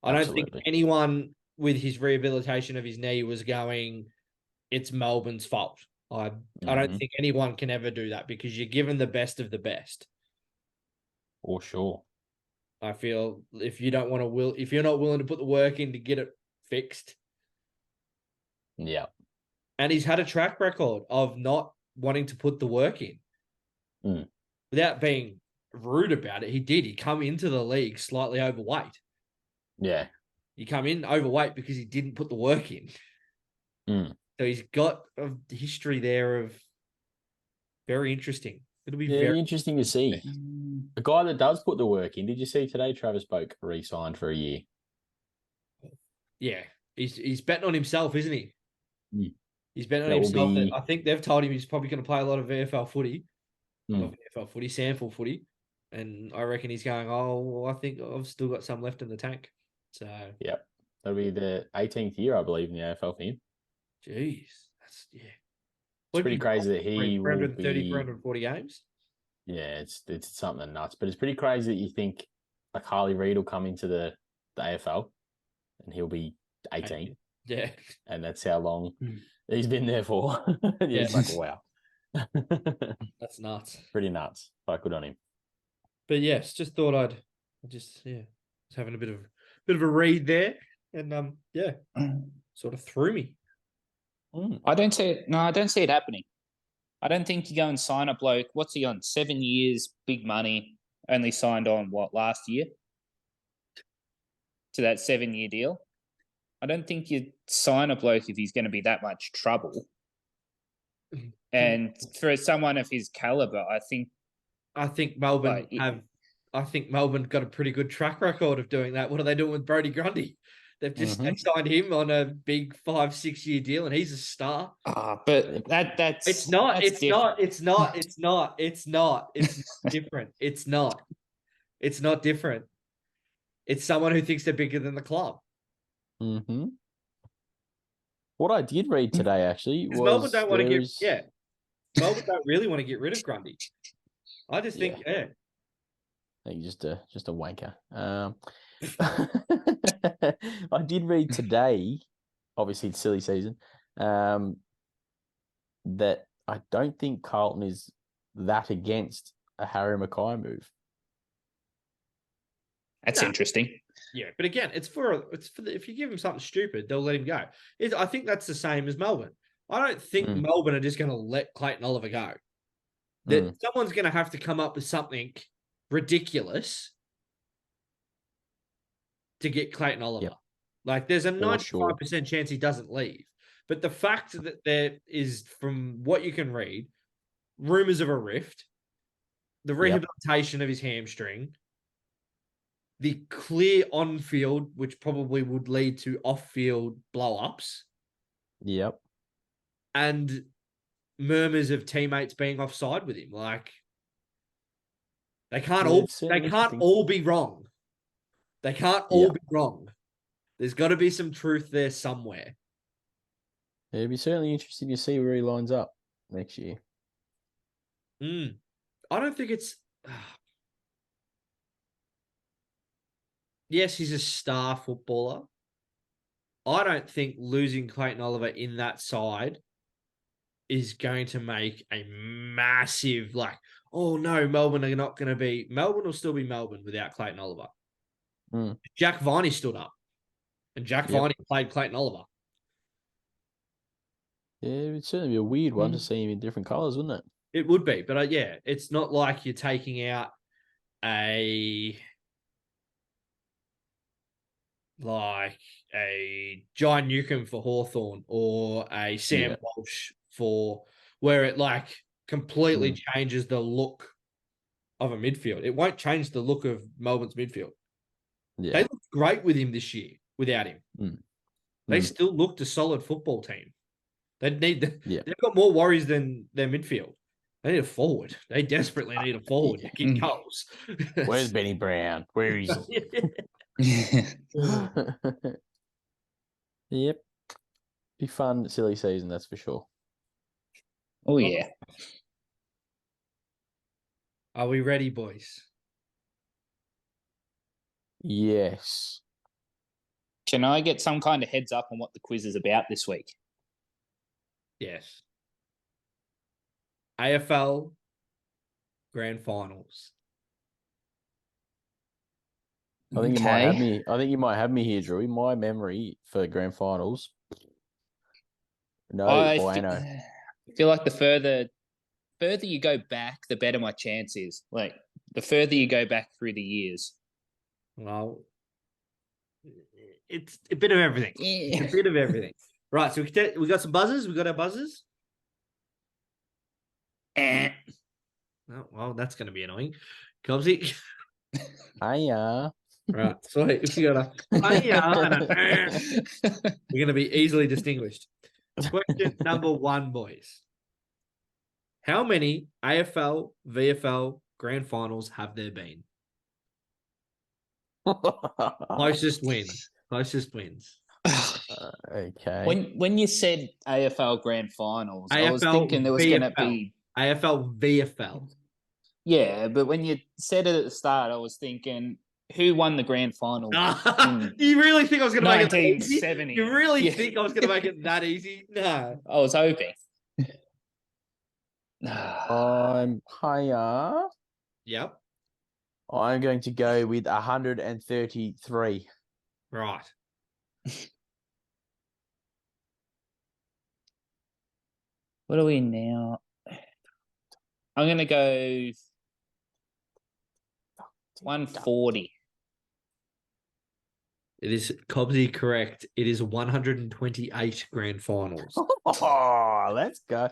I don't think anyone with his rehabilitation of his knee was going, it's Melbourne's fault. I don't think anyone can ever do that because you're given the best of the best. For sure. I feel if you're not willing to put the work in to get it fixed. Yeah. And he's had a track record of not wanting to put the work in. Without being rude about it, he did. He come into the league slightly overweight. Yeah. He come in overweight because he didn't put the work in. So he's got a history there of very interesting. It'll be very interesting to see. A guy that does put the work in. Did you see today Travis Boak re-signed for a year? Yeah. He's betting on himself, isn't he? He's betting on himself. I think they've told him he's probably going to play a lot of VFL footy. VFL footy, sample footy. And I reckon he's going, I think I've still got some left in the tank. So that'll be the 18th year, I believe, in the AFL for him. Jeez. That's It's pretty crazy that he 330, 340 games. Yeah, it's something nuts. But it's pretty crazy that you think like Harley Reid will come into the AFL and he'll be 18. Yeah. And that's how long he's been there for. It's like, wow. That's nuts. Pretty nuts. But good on him. But yes, just thought I was having a bit of a read there. And sort of threw me. I don't see it. No, I don't see it happening. I don't think you go and sign a bloke. What's he on? 7 years, big money. Only signed on last year to that 7-year deal. I don't think you sign a bloke if he's going to be that much trouble. And for someone of his caliber, I think Melbourne Melbourne got a pretty good track record of doing that. What are they doing with Brodie Grundy? They've just signed him on a big 5-6 year deal, and he's a star. But that's it's not different. It's not different. It's someone who thinks they're bigger than the club. Mm-hmm. What I did read today actually was Melbourne don't want to get Melbourne don't really want to get rid of Grundy. I just think I think just a wanker. I did read today, obviously it's silly season, that I don't think Carlton is that against a Harry Mackay move. That's interesting. Yeah, but again, if you give him something stupid, they'll let him go. I think that's the same as Melbourne. I don't think Melbourne are just going to let Clayton Oliver go. That someone's going to have to come up with something ridiculous to get Clayton Oliver. Yep. Like, there's a 95% chance he doesn't leave. But the fact that there is, from what you can read, rumors of a rift, the rehabilitation of his hamstring, the clear on-field, which probably would lead to off-field blow-ups. Yep. And murmurs of teammates being offside with him. Like, they can't all be wrong. They can't all be wrong. There's got to be some truth there somewhere. It'd be certainly interesting to see where he lines up next year. I don't think it's... Yes, he's a star footballer. I don't think losing Clayton Oliver in that side is going to make a massive, like, oh no, Melbourne are not going to be... Melbourne will still be Melbourne without Clayton Oliver. Jack Viney stood up, and Jack Viney played Clayton Oliver. Yeah, it would certainly be a weird one to see him in different colours, wouldn't it? It would be, but it's not like you're taking out a John Newcomb for Hawthorn or a Sam Walsh for where it like completely changes the look of a midfield. It won't change the look of Melbourne's midfield. Yeah. They looked great with him this year, without him. They still looked a solid football team. They've got more worries than their midfield. They need a forward. They desperately need a forward to kick goals. Where's Benny Brown? Where is he? Yep. Be fun, silly season, that's for sure. Oh, yeah. Are we ready, boys? Yes. Can I get some kind of heads up on what the quiz is about this week? Yes. AFL Grand Finals. I think you might have me. I think you might have me here, Drew. My memory for Grand Finals. No, I feel like the further you go back, the better my chance is. Like, the further you go back through the years. Well, it's a bit of everything. Yeah. It's a bit of everything. Right, so we got some buzzers. We got our buzzers. Oh, well, that's going to be annoying. Cobsy. Hiya. Right, so if you got a hiya and we're going to be easily distinguished. Question number 1, boys. How many AFL, VFL Grand Finals have there been? Closest wins. Okay. When you said AFL Grand Finals, I was thinking there was going to be AFL VFL. Yeah, but when you said it at the start, I was thinking, who won the grand final? You really think I was going to make it that easy? 1970. You really think I was going to make it that easy? No. I was hoping. I'm higher. Yep. I'm going to go with 133. Right. What are we now? I'm going to go 140. It is Cobsy correct. It is 128 grand finals. Oh, let's go.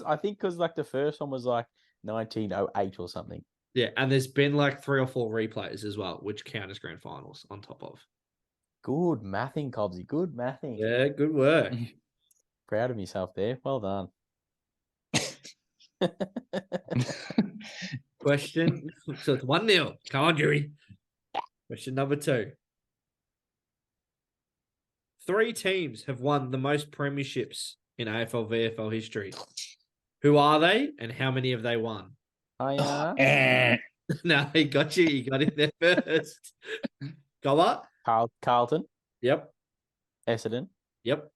I think because like the first one was like 1908 or something. Yeah, and there's been like 3 or 4 replays as well, which count as grand finals on top of. Good mathing, Cobsy. Good mathing. Yeah, good work. Proud of myself there. Well done. Question. So it's 1-0. Come on, Dewey. Question number 2. 3 teams have won the most premierships in AFL VFL history. Who are they, and how many have they won? No, he got you. You got in there first. Go what? Carlton. Yep. Essendon. Yep.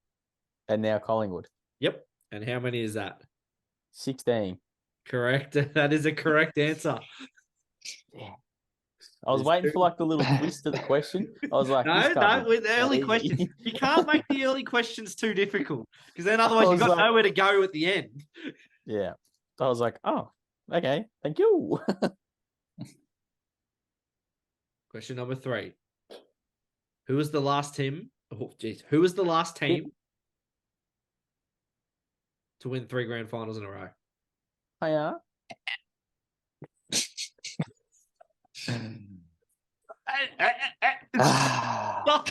And now Collingwood. Yep. And how many is that? 16. Correct. That is a correct answer. Yeah. I was waiting for like the little twist to the question. I was like, no, with early questions. You can't make the early questions too difficult because then otherwise you've got nowhere to go at the end. Yeah. I was like, oh, okay. Thank you. Question number 3. Who was the last team? Oh, geez. Who was the last team to win 3 grand finals in a row?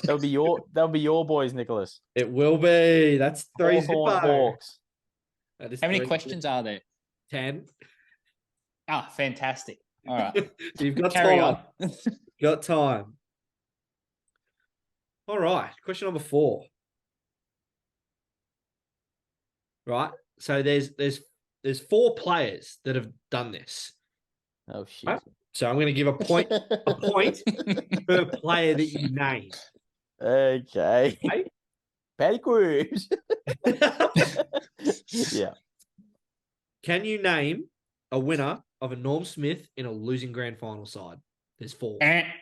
That'll be your boys, Nicholas. It will be. That's 3 Hawthorn Hawks. How many questions are there? 10. Ah, fantastic. All right. You've got Carry time. on. Got time. All right. Question number 4. Right. So there's 4 players that have done this. Oh shit. Right? So I'm going to give a point per player that you name. Okay. Paddy Cruz. Yeah. Can you name a winner of a Norm Smith in a losing grand final side? There's 4. You've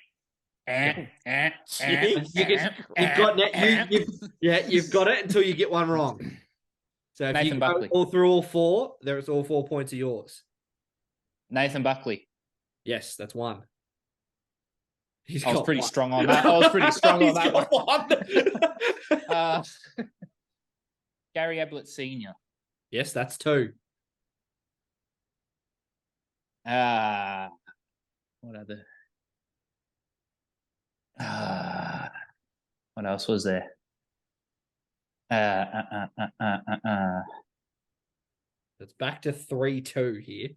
got it until you get one wrong. So if Nathan you Buckley. go all through all 4, there's all 4 points are yours. Nathan Buckley. Yes, that's 1. I was pretty strong on that. One. Gary Ablett Sr. Yes, that's 2. What other? What else was there? It's back to 3-2 here.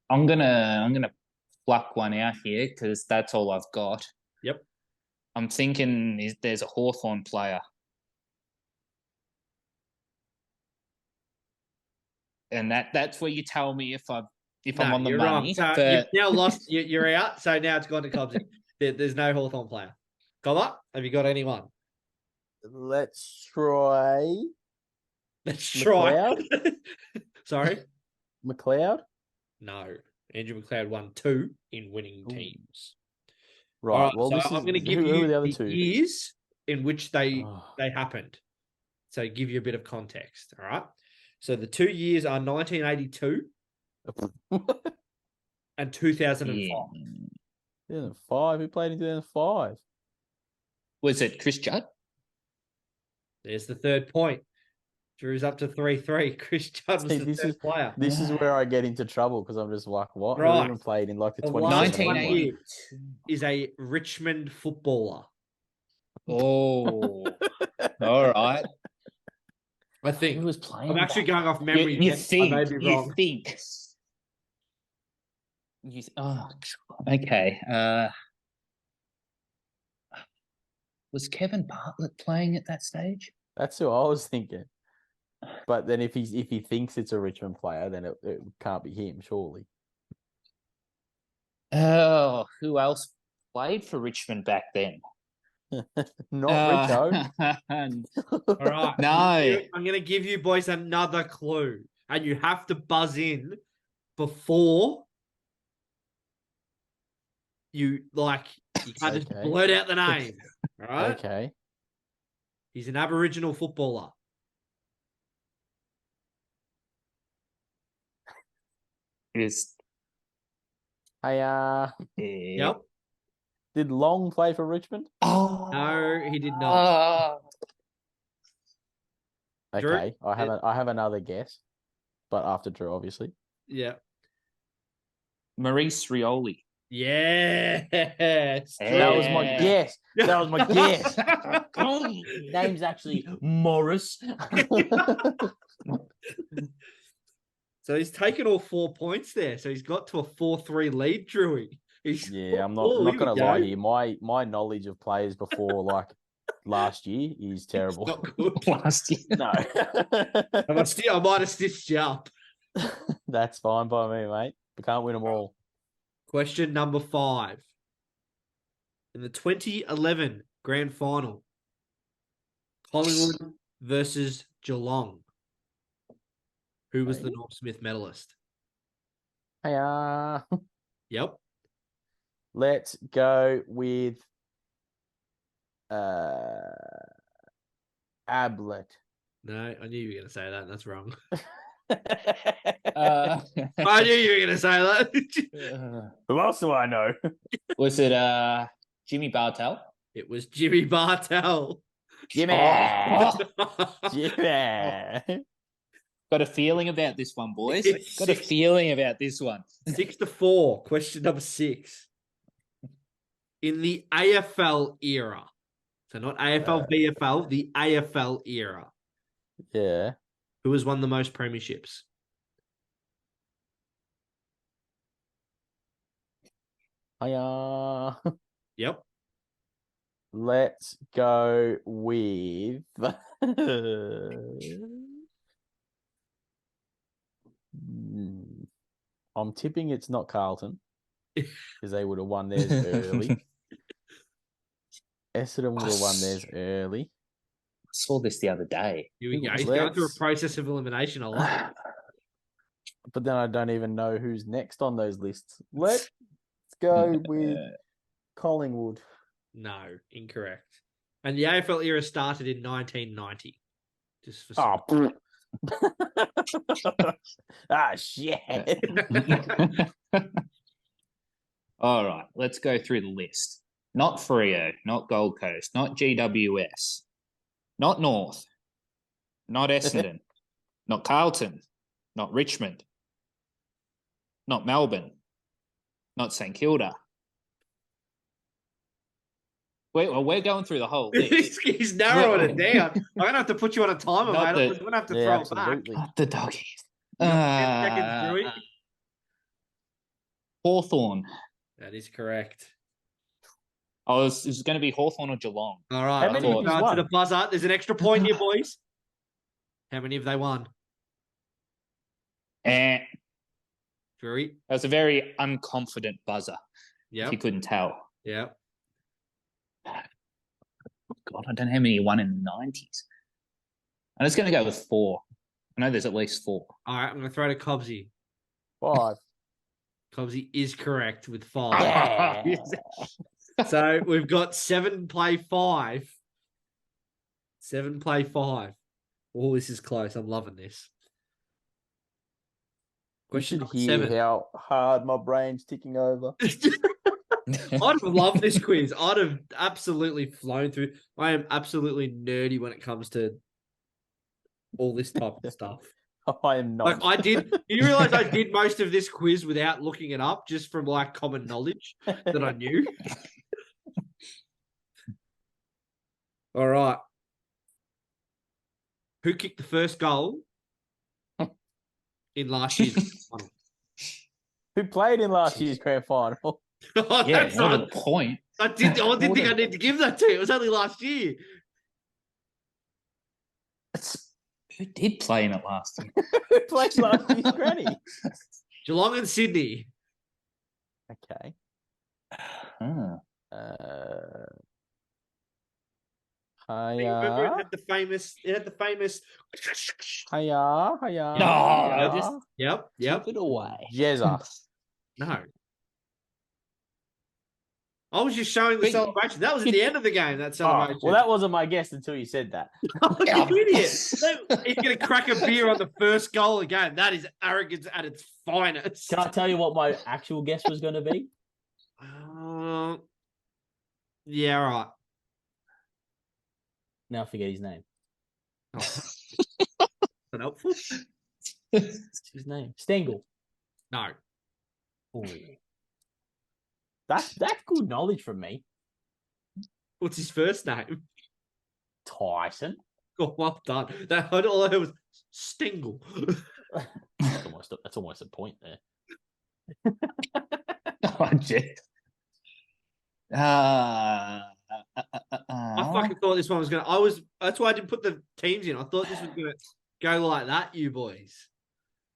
I'm gonna pluck one out here because that's all I've got. Yep. I'm thinking there's a Hawthorn player. And that's where you tell me if I'm on the money. So you've now lost. You're out. So now it's gone to Cobsy. There's no Hawthorn player. Cobb, have you got anyone? Let's try. McLeod? Sorry? McLeod? No. Andrew McLeod won 2 in winning teams. Right. Right, Well, so I'm going to give you the other 2 years in which they happened. So give you a bit of context. All right. So the 2 years are 1982 and 2005. 2005. Who played in 2005? Was it Chris Judd? There's the 3rd point. Drew's up to 3-3. Chris Judd was the 3rd player. This is where I get into trouble because I'm just like, what? Right. Who even played in like the 1980 is a Richmond footballer. Oh, all right. I think who was playing. I'm actually going off memory. You think? I may be wrong. Okay. Was Kevin Bartlett playing at that stage? That's who I was thinking. But then if he thinks it's a Richmond player, then it can't be him, surely. Oh, who else played for Richmond back then? Not Richo. All right. No. I'm going to give you boys another clue. And you have to buzz in before you can't just blurt out the name. All right? Okay. He's an Aboriginal footballer. Is Yep. Did Long play for Richmond? Oh no, he did not. Okay, Drew? I have another guess, but after Drew, obviously. Yeah. Maurice Rioli. Yes. That was my guess. That was my guess. Name's actually Morris. So he's taken all 4 points there. So he's got to a 4-3 lead, Drewy. Yeah, I'm not gonna lie here. My knowledge of players before like last year is terrible. Not good. Last year. No. I might have stitched you up. That's fine by me, mate. We can't win them all. Question number 5. In the 2011 Grand Final, Collingwood versus Geelong. Who was the Norm Smith medalist? Hey, Yep. let's go with Ablett. No, I knew you were going to say that. That's wrong. Uh, I knew you were going to say that. Who else do I know? was it Jimmy Bartell? It was Jimmy Bartell. Jimmy. Oh. Jimmy. Got a feeling about this one, boys. It's Got a feeling about this one. 6-4. Question number 6. In the AFL era, so not AFL, VFL, the AFL era, Yeah. who has won the most premierships? Hiya. Yep. Let's go with. I'm tipping it's not Carlton because they would have won theirs early. Essendon would have won theirs early. I saw this the other day. Here we go. He's going through a process of elimination. I like it. But then I don't even know who's next on those lists. Let's go with Collingwood. No, incorrect. And the AFL era started in 1990. Just for shit. All right, let's go through the list. Not Freo, not Gold Coast, not GWS, not North, not Essendon, not Carlton, not Richmond, not Melbourne, not St Kilda. We're going through the whole list. He's narrowing it down. I'm going to have to put you on a timer, Not mate. the- I'm going to have to throw it back. absolutely. Not the doggies. You got 10 seconds, Drewy. Hawthorn. That is correct. It was going to be Hawthorn or Geelong. All right. How many I'm have going you to won? the buzzer. There's an extra point here, boys. How many have they won? That Drewy? was a very unconfident buzzer, if Yep. you couldn't tell. Yep. God, I don't know how many he won in the 90s. I'm just going to go with 4. I know there's at least 4. All right. I'm going to throw to Cobbsy. 5. Cobbsy is correct with 5. Yeah. So we've got 7 play 5. 7 play 5. Oh, this is close. I'm loving this. You Question should number hear 7. how hard my brain's ticking over. I'd have loved this quiz. I'd have absolutely flown through. I am absolutely nerdy when it comes to all this type of stuff. I am not. Like I did. You realize I did most of this quiz without looking it up, just from like common knowledge that I knew. All right. Who kicked the first goal in last year's final? Who played in last year's grand final? Oh, Yeah, that's what not- a point. I didn't think I need to give that to you. It was only last year. Who did play in it last year? Who played last year's granny? Geelong and Sydney. Okay. Huh. Remember it Hiya. had the famous. Hiya. Hiya. No, just- Yep. Keep it away. Jezza. No. I was just showing the Wait. celebration. That was at the end of the game, that Oh, celebration. well, that wasn't my guess until you said that. Oh, you idiot. He's going to crack a beer on the first goal again. That is arrogance at its finest. Can I tell you what my actual guess was going to be? Yeah, all right. Now I forget his name. Is that helpful? What's his name? Stengel. No. Ooh. That's good knowledge from me. What's his first name? Tyson. Oh, well done. All I heard was Stingle. That's almost a point there. Oh, gee. I fucking thought this one was gonna. That's why I didn't put the teams in. I thought this was gonna go like that, you boys.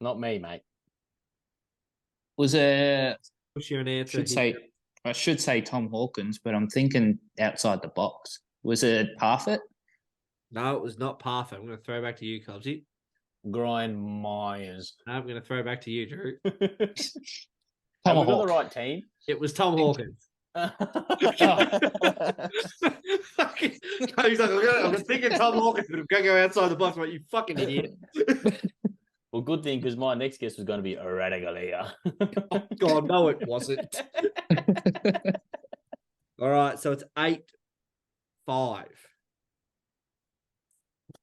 Not me, mate. Was a Push you an answer. I should say Tom Hawkins, but I'm thinking outside the box. Was it Parfitt? No, it was not Parfitt. I'm going to throw back to you, Cubsy. Grind Myers. No, I'm going to throw back to you, Drew. Have we got the right team? It was Tom Hawkins. He's like, I'm thinking Tom Hawkins, but I'm going to go outside the box. Like, you fucking idiot. Well, good thing, because my next guess was going to be Radigalia. Oh, God, no, it wasn't. All right, so it's 8-5.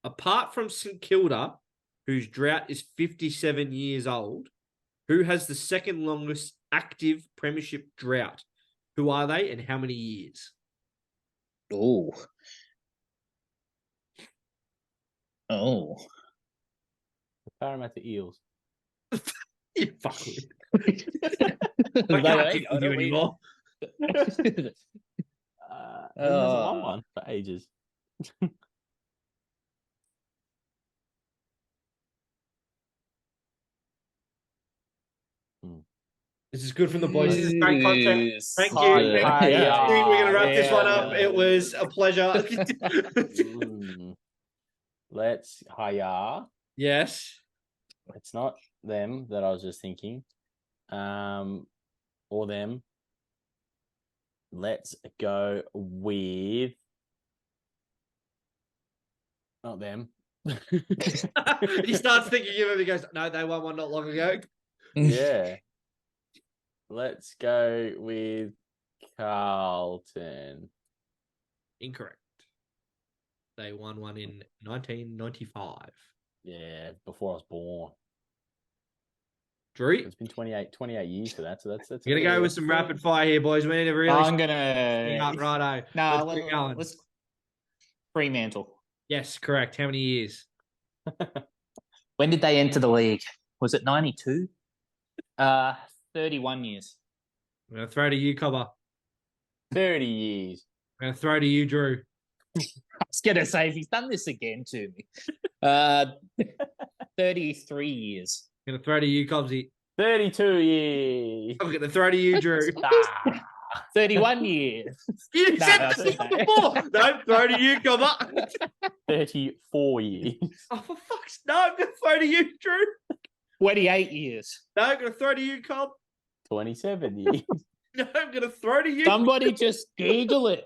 Apart from St Kilda, whose drought is 57 years old, who has the second longest active premiership drought? Who are they and how many years? Oh. The Parramatta Eels. You fucking. I can't think of you anymore. Hasn't won one for ages. This is good from the boys. This is great content. Thank you. We're going to wrap this one up. It was a pleasure. Let's hire. Yes. It's not them that I was just thinking. Or them. Let's go with not them. He starts thinking of him. He goes, "No, they won one not long ago." Yeah. Let's go with Carlton. Incorrect. They won one in 1995. Yeah, before I was born. Drew? It's been 28 years for that, so that's. We're gonna go with some rapid fire here, boys. We need to really. I'm gonna. Righto. No, let's Fremantle. Yes, correct. How many years? When did they enter the league? Was it 92? 31 years. I'm gonna throw to you, Cobber. 30 years. I'm gonna throw to you, Drew. I was gonna say if he's done this again to me. 33 years. I'm gonna throw to you, Cobsy. 32 years. I'm gonna throw to you, Drew. 31 years. You said this before. No, throw to you, Cobber. 34 years. Oh, for fuck's no, I'm gonna throw to you, Drew. 28 years. No, I'm gonna throw to you, Cobb. 27 years. No, I'm gonna throw to you. Somebody just Google it.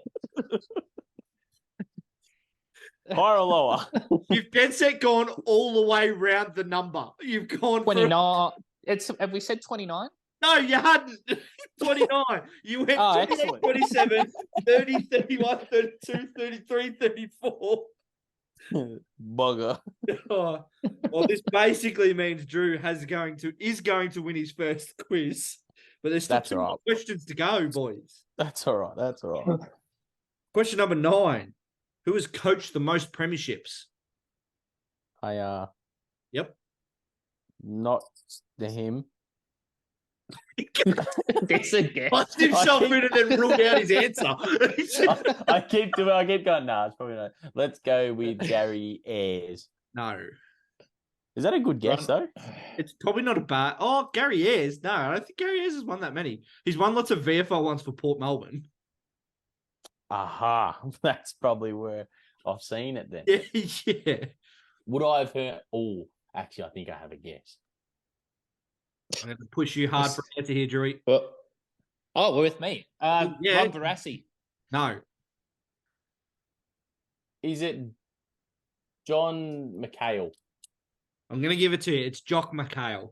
Higher or lower? You've dead set gone all the way round the number. You've gone 29. Have we said 29? No, you hadn't. 29. You went 28, 27, 30, 31, 32, 33, 34. Bugger. Oh, well, this basically means Drew is going to win his first quiz, but there's still two more questions to go, boys. That's all right. Question number 9: Who has coached the most premierships? Yep. Not him. This again. Punched himself in and then ruled out his answer. I keep going, nah, it's probably not. Let's go with Gary Ayres. No. Is that a good guess, though? It's probably not a bad... Oh, Gary Ayres. No, I don't think Gary Ayres has won that many. He's won lots of VFL ones for Port Melbourne. Aha. That's probably where I've seen it then. Yeah. Would I have heard... Oh, actually, I think I have a guess. I'm going to push you hard for an answer here, Drew. Well, we're with me. Rob Barassi. No. Is it John McHale? I'm going to give it to you. It's Jock McHale.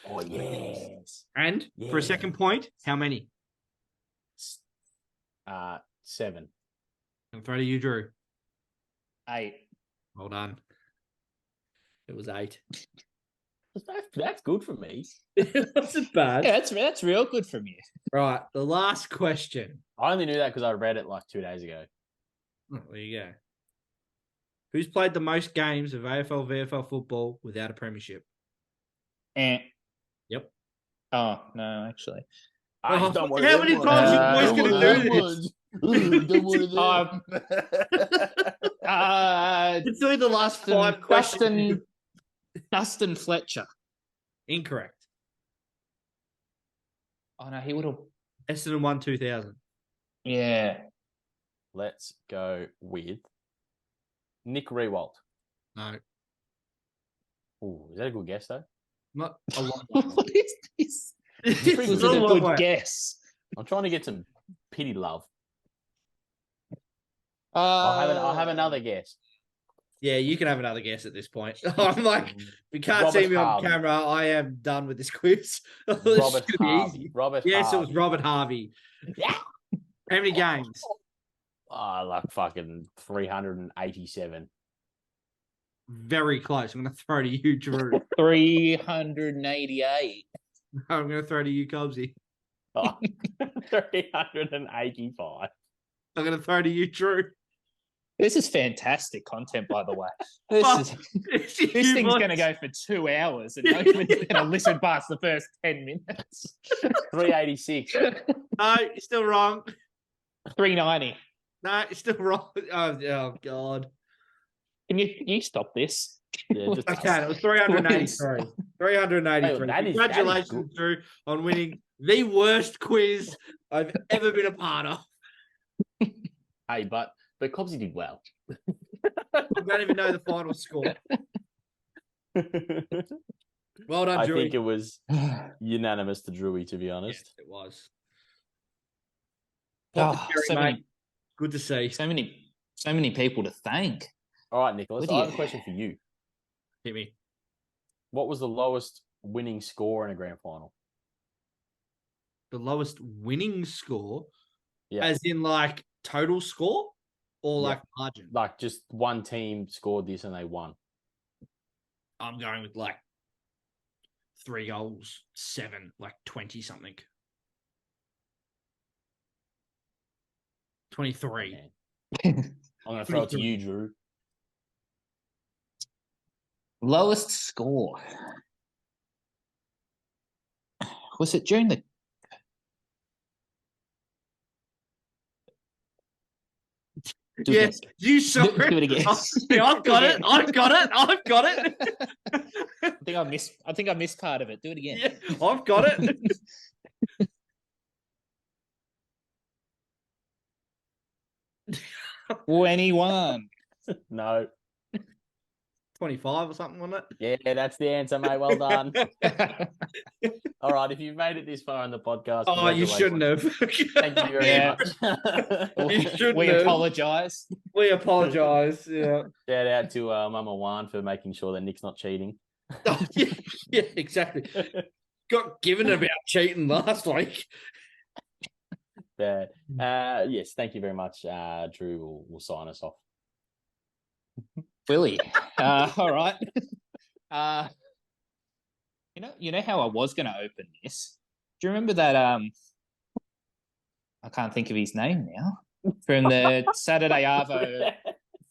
Oh, yes. And for a second point, how many? 7. I'm throw to you, Drew. 8. Well done. It was 8. That's good for me. That's bad. Yeah, that's real good from you. Right, the last question. I only knew that because I read it like 2 days ago. Oh, there you go. Who's played the most games of AFL, VFL football without a premiership? Yep. Yep. Oh, no, actually. How Don't worry, many times you boys going to do this? Don't worry, It's only the last 5 questions. Dustin Fletcher. Incorrect. Oh, no, he would have. Essendon won 2000. Yeah. Let's go with Nick Rewalt. No. Ooh, is that a good guess, though? Not a long What is this? This Was it a good guess? I'm trying to get some pity love. I'll have another guess. Yeah, you can have another guess at this point. I'm like, if you can't Robert see me Harvey. on camera, I am done with this quiz. Robert Harvey. Yes, Harvey. it was Robert Harvey. Yeah. How many games? Like fucking 387. Very close. I'm going to throw to you, Drew. 388. I'm going to throw to you, Cobsy. Oh, 385. I'm going to throw to you, Drew. This is fantastic content, by the way. This thing's going to go for 2 hours and nobody's going to listen past the first 10 minutes. 386. No, you're still wrong. 390. No, you're still wrong. Oh God. Can you stop this? Yeah, just Okay, it was 383. 383. Hey, Congratulations, Drew, on winning the worst quiz I've ever been a part of. Hey, but Cobbsy did well. I don't even know the final score. Well done, Drew. I think it was unanimous to Drewy, to be honest. Yes, it was. Good to see. So many people to thank. All right, Nicholas, I have a question for you. Hit me. What was the lowest winning score in a grand final? The lowest winning score? Yeah. As in like total score? Or like margin? Like just one team scored this and they won. I'm going with like 3 goals, 7, like 20 something. 23. I'm going to throw it to you, Drew. Lowest score. Was it during the... Yes, you saw it. Do it again. I've got it. I've got it. I think I missed part of it. Do it again. Yeah, I've got it. 21. No. 25 or something, wasn't it? Yeah, that's the answer, mate. Well done. All right, if you've made it this far in the podcast, you shouldn't have. Thank you very much. We apologise. We apologise. Yeah. Shout out to Mama Juan for making sure that Nick's not cheating. Oh, yeah, exactly. Got given about cheating last week. But, yes, thank you very much. Drew will sign us off. Willie. All right. You know how I was going to open this? Do you remember that? I can't think of his name now. From the Saturday Arvo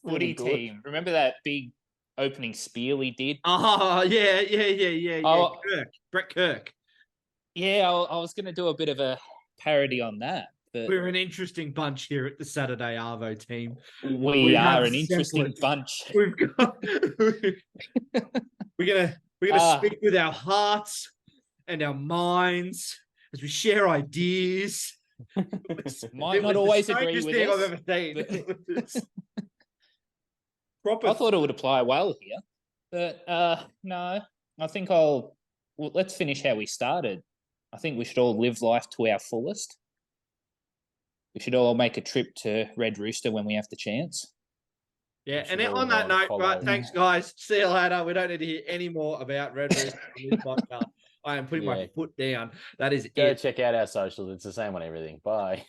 footy team. Remember that big opening spiel he did? Oh, yeah. Oh, Brett Kirk. Yeah, I was going to do a bit of a parody on that. But we're an interesting bunch here at the Saturday Arvo team. We are an interesting bunch. We've got. We're gonna speak with our hearts and our minds as we share ideas. Might not always agree with thing us. I've ever seen. I thought it would apply well here, but no. I think let's finish how we started. I think we should all live life to our fullest. We should all make a trip to Red Rooster when we have the chance. Yeah, and on that note, right, thanks, guys. See you later. We don't need to hear any more about Red Rooster on this podcast. I am putting my foot down. That is Go check out our socials. It's the same on everything. Bye.